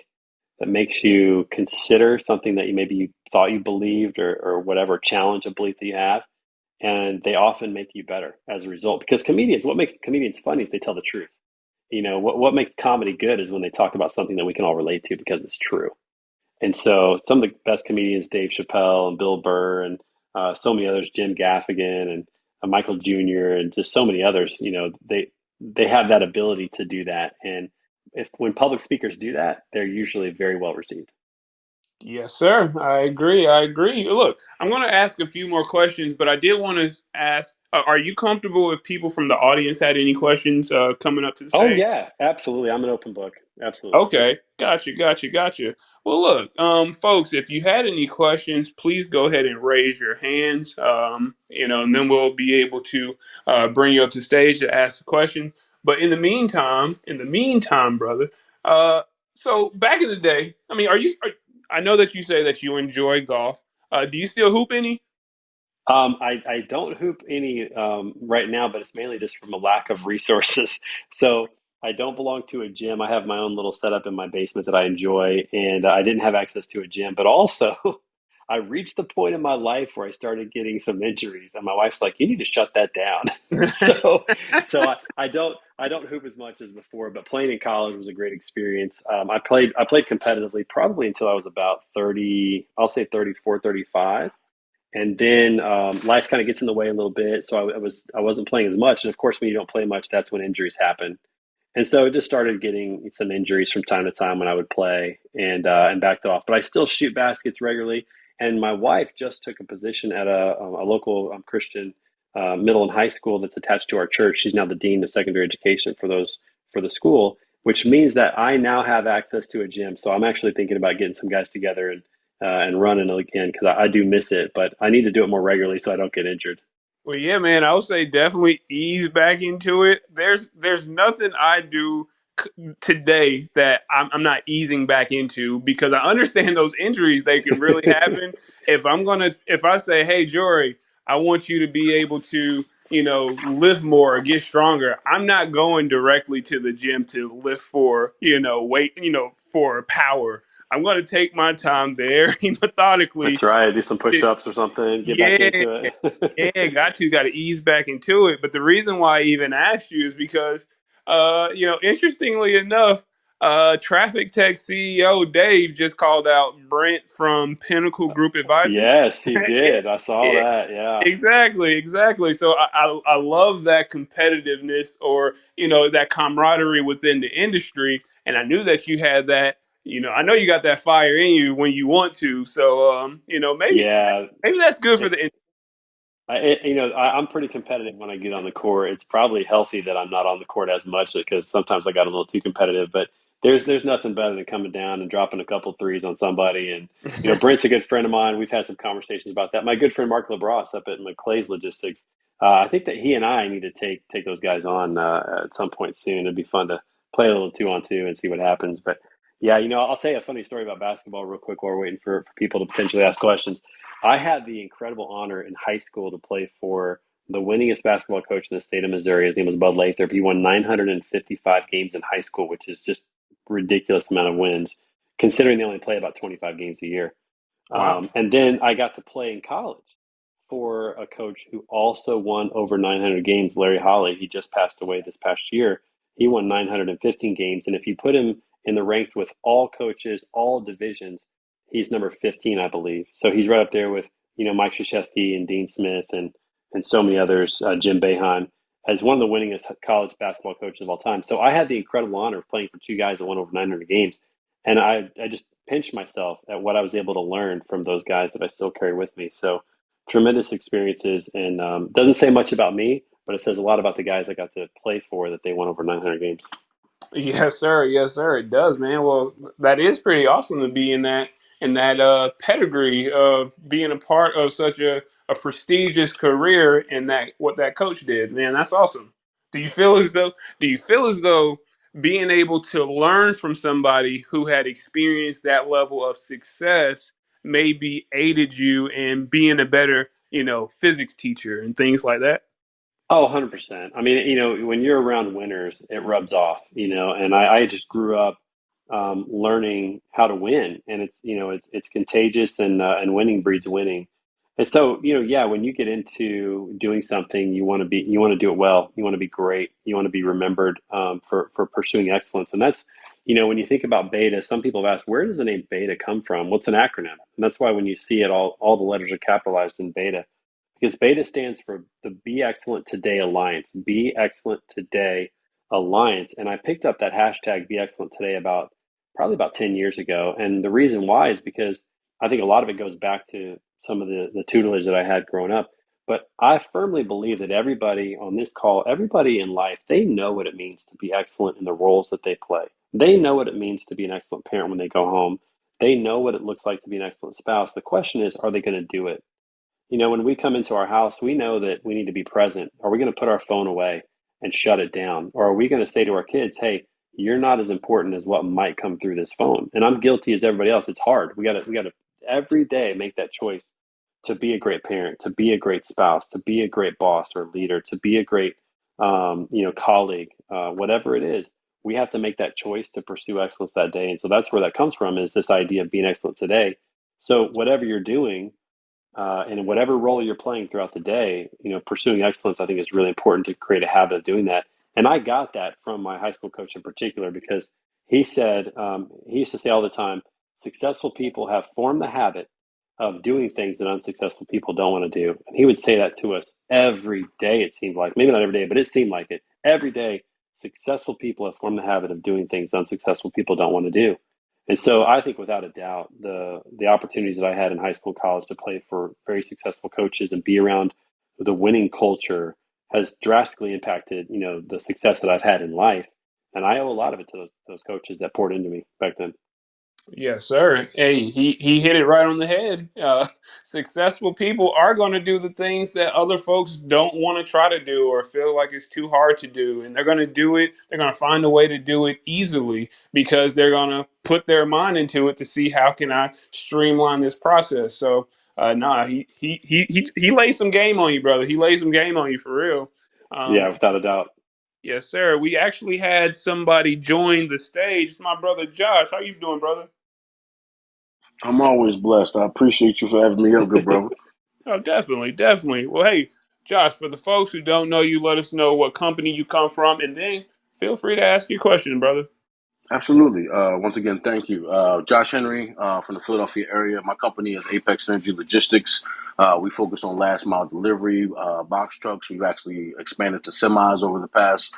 that makes you consider something that you thought you believed or whatever challenge of belief that you have, and they often make you better as a result. Because what makes comedians funny is they tell the truth. What makes comedy good is when they talk about something that we can all relate to because it's true. And so some of the best comedians, Dave Chappelle and Bill Burr and so many others, Jim Gaffigan and Michael Jr. and just so many others, they have that ability to do that. And if when public speakers do that, they're usually very well received. yes, sir. I agree. I agree. Look, I'm going to ask a few more questions, but I did want to ask: are you comfortable if people from the audience had any questions coming up to the Oh stage? yeah, absolutely. I'm an open book. Absolutely. Okay, gotcha. Well, look, folks, if you had any questions, please go ahead and raise your hands. And then we'll be able to bring you up to stage to ask the question. But in the meantime, brother, uh, so back in the day, I mean, I know that you say that you enjoy golf. Do you still hoop any? I don't hoop any right now, but it's mainly just from a lack of resources. So I don't belong to a gym. I have my own little setup in my basement that I enjoy, and I didn't have access to a gym. But also, I reached the point in my life where I started getting some injuries, and my wife's like, "You need to shut that down." so, so I don't hoop as much as before, but playing in college was a great experience. I played competitively probably until I was about 30. I'll say 34, 35. And then life kind of gets in the way a little bit, so I wasn't playing as much. And of course, when you don't play much, that's when injuries happen. And so it just started getting some injuries from time to time when I would play and backed off. But I still shoot baskets regularly. And my wife just took a position at a local Christian middle and high school that's attached to our church. She's now the dean of secondary education for the school, which means that I now have access to a gym. So I'm actually thinking about getting some guys together and running again because I do miss it, but I need to do it more regularly so I don't get injured. Well, yeah, man, I would say definitely ease back into it. There's nothing I do today that I'm not easing back into because I understand those injuries they can really happen. If I say, hey, Jory, I want you to be able to, lift more or get stronger, I'm not going directly to the gym to lift for, weight, for power. I'm going to take my time there That's methodically. right. Do some push-ups or something. Get back Yeah, into yeah, it. got to ease back into it. But the reason why I even asked you is because, interestingly enough, Traffic Tech CEO Dave just called out Brent from Pinnacle Group Advisors. Yes, he Yeah, did. I saw yeah, that. Yeah. exactly, exactly. So I love that competitiveness or that camaraderie within the industry, and I knew that you had that. I know you got that fire in you when you want to. So Yeah. maybe that's good for It, the. I'm pretty competitive when I get on the court. It's probably healthy that I'm not on the court as much because sometimes I got a little too competitive. But there's nothing better than coming down and dropping a couple threes on somebody. And Brent's a good friend of mine. We've had some conversations about that. My good friend Mark LaBrosse up at McClay's Logistics. I think that he and I need to take those guys on at some point soon. It'd be fun to play a little 2-on-2 and see what happens. But yeah, I'll tell you a funny story about basketball real quick while we're waiting for people to potentially ask questions. I had the incredible honor in high school to play for the winningest basketball coach in the state of Missouri. His name was Bud Lathrop. He won 955 games in high school, which is just ridiculous amount of wins, considering they only play about 25 games a year. Wow. And then I got to play in college for a coach who also won over 900 games, Larry Holly. He just passed away this past year. He won 915 games. And if you put him in the ranks with all coaches, all divisions, he's number 15, I believe. So he's right up there with, Mike Krzyzewski and Dean Smith and so many others, Jim Boeheim, as one of the winningest college basketball coaches of all time. So I had the incredible honor of playing for two guys that won over 900 games. And I just pinched myself at what I was able to learn from those guys that I still carry with me. So tremendous experiences, and doesn't say much about me, but it says a lot about the guys I got to play for that they won over 900 games. Yes, sir. Yes, sir. It does, man. Well, that is pretty awesome to be in that pedigree of being a part of such a prestigious career in that what that coach did. Man, that's awesome. Do you feel as though do you feel as though being able to learn from somebody who had experienced that level of success maybe aided you in being a better, physics teacher and things like that? Oh, 100%. I mean, when you're around winners, it rubs off, and I just grew up learning how to win, and it's contagious, and winning breeds winning. And so, yeah, when you get into doing something, you want to do it well, you want to be great, you want to be remembered for pursuing excellence. And that's, when you think about beta, some people have asked, where does the name beta come from? What's an acronym? And that's why when you see it, all the letters are capitalized in beta because beta stands for the Be Excellent Today Alliance. Be Excellent Today Alliance. And I picked up that hashtag Be Excellent Today probably about 10 years ago. And the reason why is because I think a lot of it goes back to some of the tutelage that I had growing up. But I firmly believe that everybody on this call, everybody in life, they know what it means to be excellent in the roles that they play. They know what it means to be an excellent parent when they go home. They know what it looks like to be an excellent spouse. The question is, are they going to do it? When we come into our house, we know that we need to be present. Are we going to put our phone away and shut it down? Or are we going to say to our kids, hey, you're not as important as what might come through this phone? And I'm guilty as everybody else. It's hard. We got to every day make that choice to be a great parent, to be a great spouse, to be a great boss or leader, to be a great, colleague, whatever it is. We have to make that choice to pursue excellence that day. And so that's where that comes from is this idea of being excellent today So whatever you're doing, and in whatever role you're playing throughout the day, pursuing excellence, I think is really important to create a habit of doing that. And I got that from my high school coach in particular because he used to say all the time, successful people have formed the habit of doing things that unsuccessful people don't want to do. And he would say that to us every day, it seemed like. Maybe not every day, but it seemed like it. Every day, successful people have formed the habit of doing things unsuccessful people don't want to do. And so I think without a doubt, the opportunities that I had in high school and college to play for very successful coaches and be around the winning culture has drastically impacted, the success that I've had in life. And I owe a lot of it to those coaches that poured into me back then. Yes, sir. Hey, he hit it right on the head. Successful people are going to do the things that other folks don't want to try to do or feel like it's too hard to do, and they're going to do it. They're going to find a way to do it easily because they're going to put their mind into it to see how can I streamline this process. So, nah, he laid some game on you, brother. He laid some game on you for real. Yeah, Um, without a doubt. yes, sir. We actually had somebody join the stage. It's my brother Josh. How you doing, brother? I'm always blessed. I appreciate you for having me up, good brother. Oh, definitely, definitely. Well, hey, Josh, for the folks who don't know you, let us know what company you come from, and then feel free to ask your question, brother. Absolutely. Once again, thank you. Josh Henry from the Philadelphia area. My company is Apex Energy Logistics. We focus on last mile delivery, box trucks. We've actually expanded to semis over the past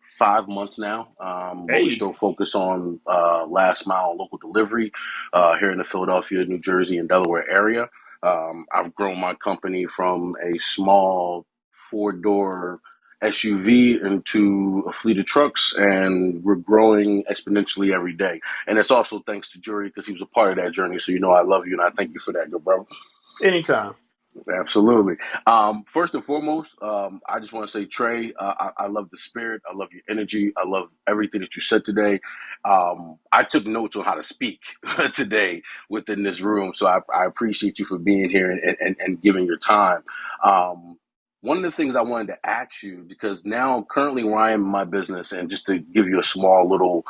5 months now, but we're Hey, still focused on last mile local delivery here in the Philadelphia, New Jersey, and Delaware area. I've grown my company from a small four-door SUV into a fleet of trucks, and we're growing exponentially every day. And it's also thanks to Jury because he was a part of that journey. So I love you and I thank you for that, good brother. anytime. Absolutely. First and foremost, I just want to say, Trey, I love the spirit. I love your energy. I love everything that you said today. I took notes on how to speak today within this room. So I appreciate you for being here and giving your time. Um, One of the things I wanted to ask you, because now currently where I am in my business, and just to give you a small little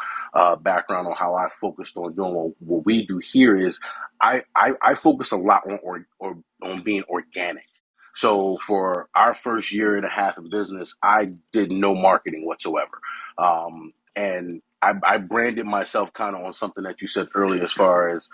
background on how I focused on doing what we do here is I focus a lot or on being organic. So for our first year and a half in business, I did no marketing whatsoever, and I branded myself kind of on something that you said earlier, as far as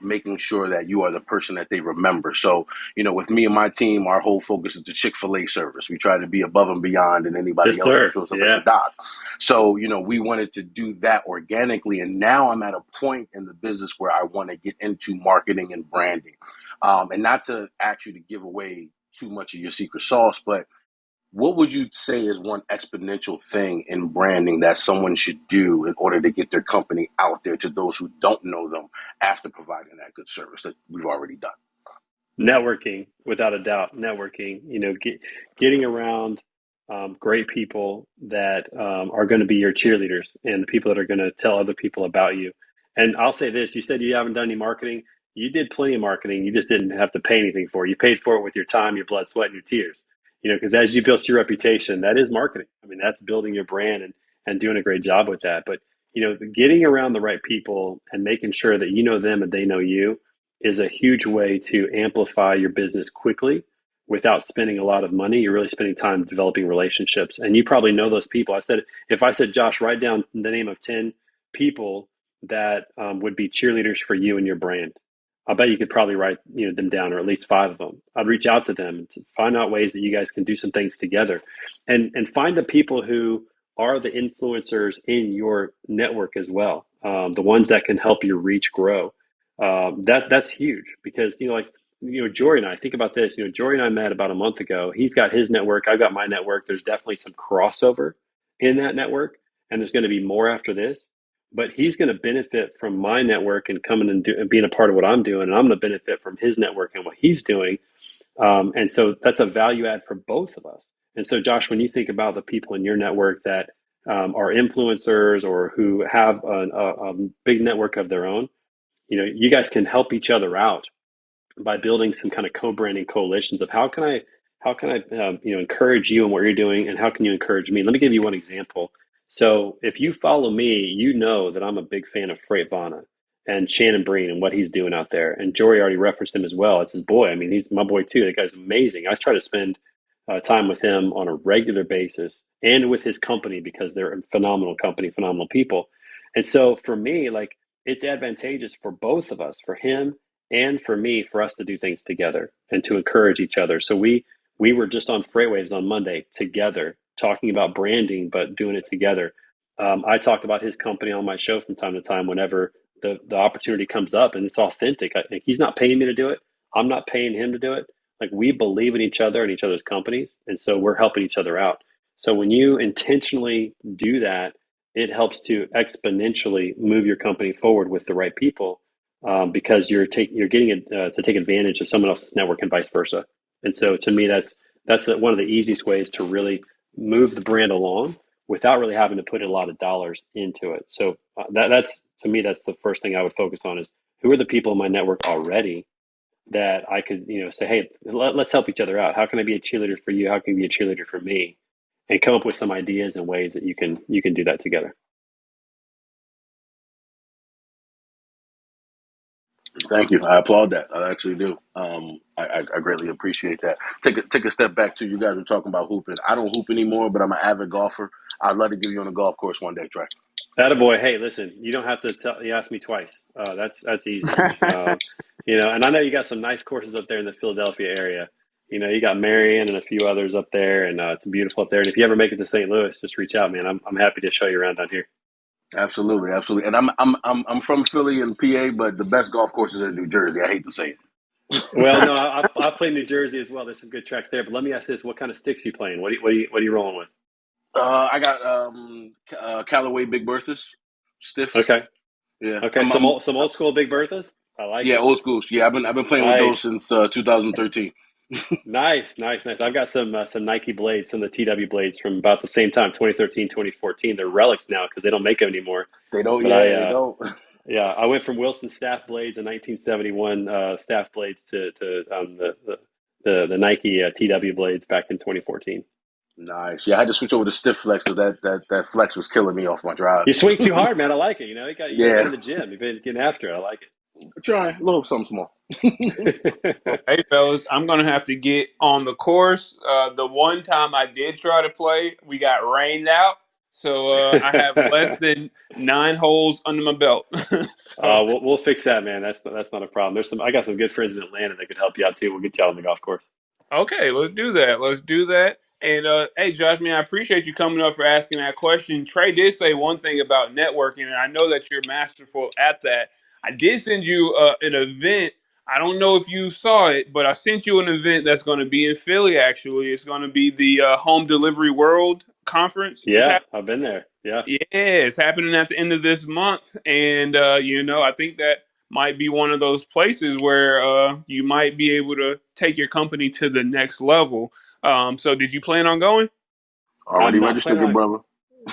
making sure that you are the person that they remember. So with me and my team, our whole focus is the Chick-fil-A service. We try to be above and beyond than anybody Yes, else who sir. shows up at the Yeah. dock. So we wanted to do that organically, and now I'm at a point in the business where I want to get into marketing and branding. And not to ask you to give away too much of your secret sauce, but what would you say is one exponential thing in branding that someone should do in order to get their company out there to those who don't know them after providing that good service that we've already done? Networking, without a doubt, networking, getting around great people that are going to be your cheerleaders and the people that are going to tell other people about you. And I'll say this, you said you haven't done any marketing. You did plenty of marketing. You just didn't have to pay anything for it. You paid for it with your time, your blood, sweat, and your tears. Because as you built your reputation, that is marketing. I mean, that's building your brand and doing a great job with that. But, getting around the right people and making sure that you know them and they know you is a huge way to amplify your business quickly without spending a lot of money. You're really spending time developing relationships. And you probably know those people. If I said, Josh, write down the name of 10 people that would be cheerleaders for you and your brand. I bet you could probably write them down, or at least five of them. I'd reach out to them to find out ways that you guys can do some things together, and find the people who are the influencers in your network as well. The ones that can help your reach grow. That's huge because Jory and I think about this. Jory and I met about a month ago. He's got his network. I've got my network. There's definitely some crossover in that network, and there's going to be more after this. But he's going to benefit from my network and coming and being a part of what I'm doing, and I'm going to benefit from his network and what he's doing. And so that's a value add for both of us. And so, Josh, when you think about the people in your network that are influencers or who have a big network of their own, you guys can help each other out by building some kind of co-branding coalitions of how can I encourage you and what you're doing, and how can you encourage me. Let me give you one example. So if you follow me, you know that I'm a big fan of Freightvana, and Shannon Breen and what he's doing out there. And Jory already referenced him as well. It's his boy. I mean, he's my boy too. That guy's amazing. I try to spend time with him on a regular basis and with his company because they're a phenomenal company, phenomenal people. And so for me, like it's advantageous for both of us, for him and for me, for us to do things together and to encourage each other. So we were just on Freightwaves on Monday together, talking about branding, but doing it together. I talk about his company on my show from time to time whenever the opportunity comes up, and it's authentic. He's not paying me to do it. I'm not paying him to do it. Like we believe in each other and each other's companies, and so we're helping each other out. So when you intentionally do that, it helps to exponentially move your company forward with the right people, because you're getting it to take advantage of someone else's network and vice versa. And so to me, that's one of the easiest ways to really move the brand along without really having to put a lot of dollars into it. So that's to me, that's the first thing I would focus on is who are the people in my network already that I could, say, hey, let's help each other out. How can I be a cheerleader for you? How can you be a cheerleader for me? And come up with some ideas and ways that you can do that together. Thank you. I applaud that. I actually do. I greatly appreciate that. Take a step back too. You guys were talking about hooping. I don't hoop anymore, but I'm an avid golfer. I'd love to give you on a golf course one day, Trey. Attaboy, hey, listen, you don't have to you ask me twice. That's easy. And I know you got some nice courses up there in the Philadelphia area. You got Marion and a few others up there, and it's beautiful up there. And if you ever make it to St. Louis, just reach out, man. I'm happy to show you around down here. Absolutely, absolutely. And I'm from Philly and PA, but the best golf courses are in New Jersey. I hate to say Well, it. no, I play New Jersey as well. There's some good tracks there. But let me ask this: what kind of sticks you playing? What are you rolling with? I got Callaway Big Berthas, stiffs. Okay, Yeah, okay, some old school Big Berthas. I like yeah, it. old schools. Yeah, I've been playing with those Nice. since 2013. Nice, nice, nice. I've got some Nike blades, some of the TW blades from about the same time, 2013, 2014. They're relics now because they don't make them anymore. They don't. But Yeah, they don't. yeah, I went from Wilson staff blades in 1971 staff blades to the Nike TW blades back in 2014. Nice. Yeah, I had to switch over to stiff flex because that flex was killing me off my drive. You swing too hard, man. I like it. You got to get Yeah, in the gym. You've been getting after it. I like trying a little something small. it. Well, hey, fellas, I'm going to have to get on the course. The one time I did try to play, we got rained out. So I have less than 9 holes under my belt. So, We'll fix that, man. That's not a problem. I got some good friends in Atlanta that could help you out too. We'll get you out on the golf course. okay, let's do that. Let's do that. And hey, Josh, man, I appreciate you coming up for asking that question. Trey did say one thing about networking, and I know that you're masterful at that. I did send you an event. I don't know if you saw it, but I sent you an event that's going to be in Philly. Actually, it's going to be the Home Delivery World Conference. Yeah, I've been there. Yeah. Yeah, it's happening at the end of this month, and I think that might be one of those places where you might be able to take your company to the next level. So, did you plan on going? Already I'm not registered, planning good on. brother.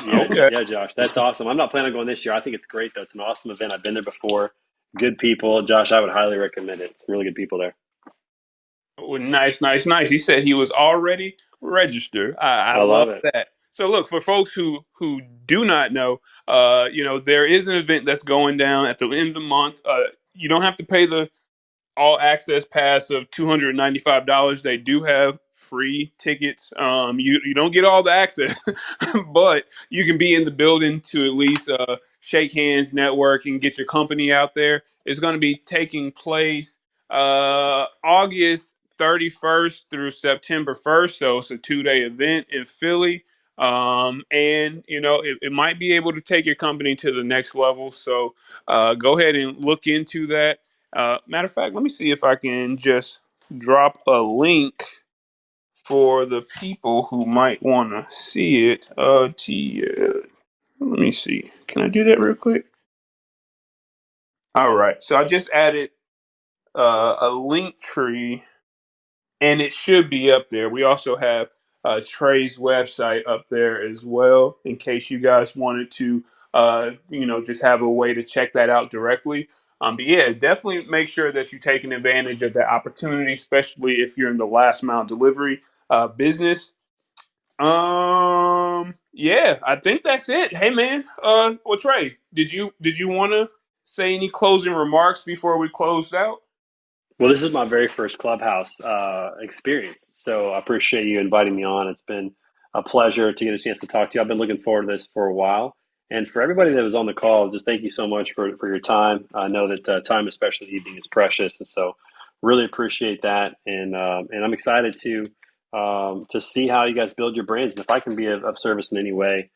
Yeah, Okay. yeah, Josh, that's awesome. I'm not planning on going this year. I think it's great though. It's an awesome event. I've been there before. Good people, Josh. I would highly recommend it. Some really good people there. Oh, nice, nice, nice. He said he was already registered. I I love love it. that. So, look, for folks who do not know, there is an event that's going down at the end of the month. You don't have to pay the all access pass of $295. They do have free tickets. You don't get all the access, but you can be in the building to at least shake hands, network, and get your company out there. It's going to be taking place August 31st through September 1st. So it's a 2-day event in Philly. And it might be able to take your company to the next level. So go ahead and look into that. Matter of fact, let me see if I can just drop a link for the people who might want to see it. Let me see. Can I do that real quick? All right. So I just added a link tree, and it should be up there. We also have Trey's website up there as well, in case you guys wanted to, just have a way to check that out directly. But yeah, definitely make sure that you're taking advantage of that opportunity, especially if you're in the last mile delivery business. Yeah, I think that's it. Hey man, well Trey, did you want to say any closing remarks before we close out? Well, this is my very first Clubhouse experience, so I appreciate you inviting me on. It's been a pleasure to get a chance to talk to you. I've been looking forward to this for a while. And for everybody that was on the call, just thank you so much for your time. I know that time, especially evening, is precious, and so really appreciate that. And I'm excited to see how you guys build your brands. And if I can be of service in any way,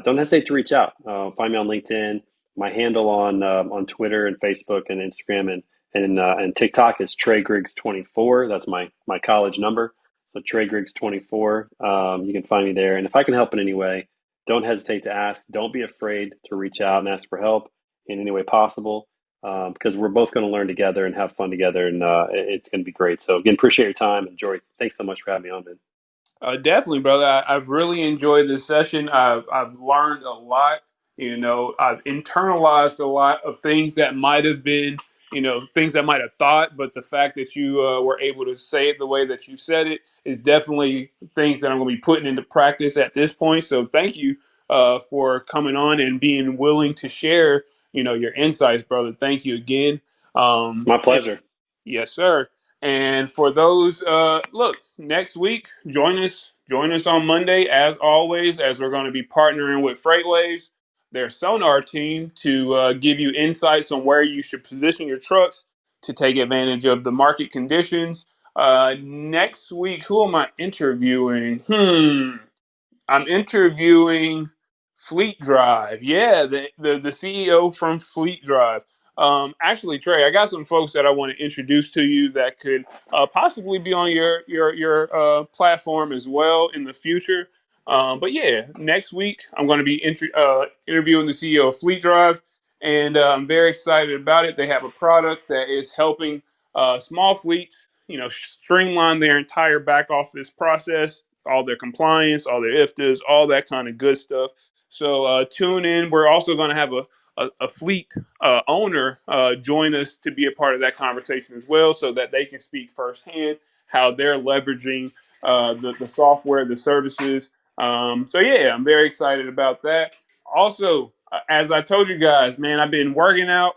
don't hesitate to reach out. Find me on LinkedIn. My handle on Twitter and Facebook and Instagram and TikTok is Trey Griggs 24. That's my college number. So Trey Griggs 24. You can find me there. And if I can help in any way, don't hesitate to ask. Don't be afraid to reach out and ask for help in any way possible, because we're both going to learn together and have fun together, and it's going to be great. So again, appreciate your time, and Jory, thanks so much for having me on, man. Definitely, brother. I've really enjoyed this session. I've learned a lot. I've internalized a lot of things that might have been, things I might have thought, but the fact that you were able to say it the way that you said it is definitely things that I'm going to be putting into practice at this point. So thank you for coming on and being willing to share, your insights, brother. Thank you again. My And pleasure. yes, sir. And for those, look, next week, join us on Monday, as always, as we're going to be partnering with Freightways, their Sonar team, to give you insights on where you should position your trucks to take advantage of the market conditions. Next week, who am I interviewing? I'm interviewing Fleet Drive. Yeah, the CEO from Fleet Drive. Actually, Trey, I got some folks that I want to introduce to you that could possibly be on your platform as well in the future. But yeah, next week I'm going to be interviewing the CEO of Fleet Drive, and I'm very excited about it. They have a product that is helping small fleets, streamline their entire back office process, all their compliance, all their IFTAs, all that kind of good stuff. So tune in. We're also going to have a fleet owner join us to be a part of that conversation as well, so that they can speak firsthand how they're leveraging the software, the services. So yeah, I'm very excited about that. Also, as I told you guys, man, I've been working out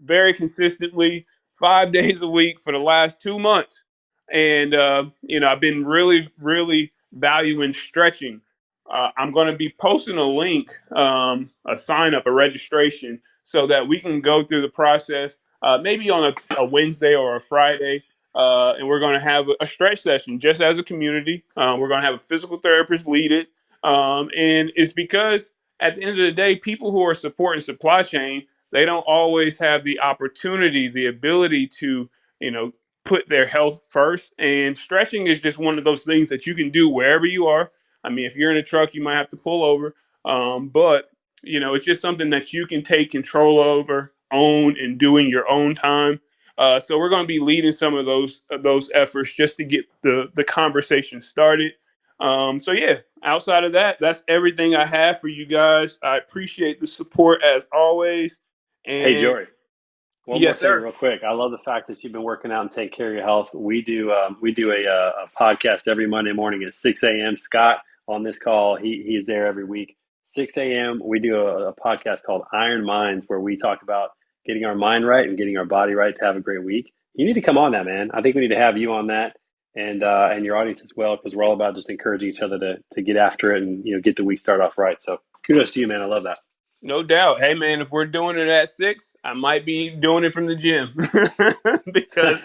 very consistently 5 days a week for the last 2 months. And, I've been really, really valuing stretching. I'm going to be posting a link, a sign up, a registration, so that we can go through the process, maybe on a Wednesday or a Friday. And we're going to have a stretch session just as a community. We're going to have a physical therapist lead it. And it's because at the end of the day, people who are supporting supply chain, they don't always have the opportunity, the ability to, you know, put their health first. And stretching is just one of those things that you can do wherever you are. I mean, if you're in a truck, you might have to pull over. But, it's just something that you can take control over, own, and doing your own time. So we're going to be leading some of those efforts just to get the conversation started. So yeah, outside of that, that's everything I have for you guys. I appreciate the support as always. Hey, And Jory. One more yes, thing, sir. real quick. I love the fact that you've been working out and taking care of your health. We do a podcast every Monday morning at 6 a.m. Scott on this call, he's there every week. 6 a.m. We do a podcast called Iron Minds, where we talk about getting our mind right and getting our body right to have a great week. You need to come on that, man. I think we need to have you on that, and your audience as well, because we're all about just encouraging each other to get after it and get the week started off right. So kudos to you, man. I love that. No doubt. Hey man, if we're doing it at 6, I might be doing it from the gym because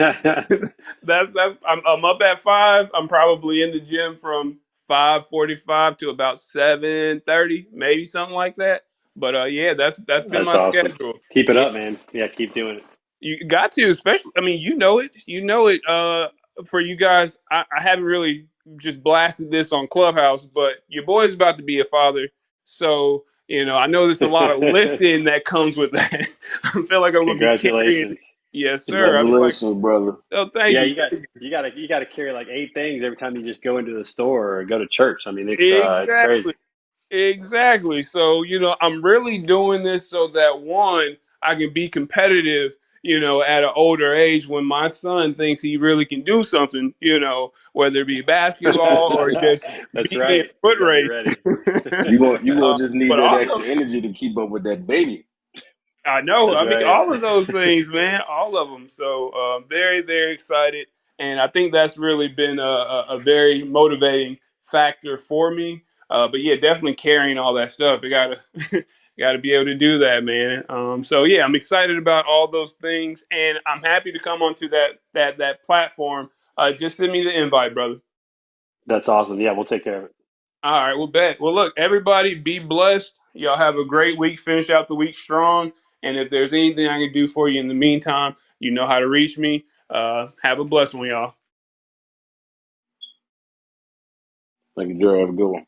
I'm up at 5. I'm probably in the gym from 5:45 to about 7:30, maybe something like that. But yeah, that's been That's my awesome. schedule. Keep it Yeah. up, man. Yeah, keep doing it. You got to, especially. I mean, you know it. You know it. For you guys, I haven't really just blasted this on Clubhouse, but your boy's about to be a father, so I know there's a lot of lifting that comes with that. I feel like I'm gonna be carrying. Congratulations. Yes, sir. I feel like. Congratulations, brother. Oh, thank Yeah, you. you got Thank you. you got to carry like 8 things every time you just go into the store or go to church. I mean, it's Exactly. crazy. Exactly. So, I'm really doing this so that one, I can be competitive, at an older age when my son thinks he really can do something, whether it be basketball or just That's beat me in right. a foot You got to be race. ready. You gonna just need But that also, extra energy to keep up with that baby. I know. That's I mean, right. all of those things, man, all of them. So very, very excited, and I think that's really been a very motivating factor for me. But yeah, definitely carrying all that stuff. You gotta gotta be able to do that, man. So yeah, I'm excited about all those things, and I'm happy to come onto that platform. Just send me the invite, brother. That's awesome. Yeah, we'll take care of it. All right, we'll bet. Well, look, everybody, be blessed. Y'all have a great week. Finish out the week strong. And if there's anything I can do for you in the meantime, you know how to reach me. Have a blessed one, y'all. Thank you, Jerry. Have a good one.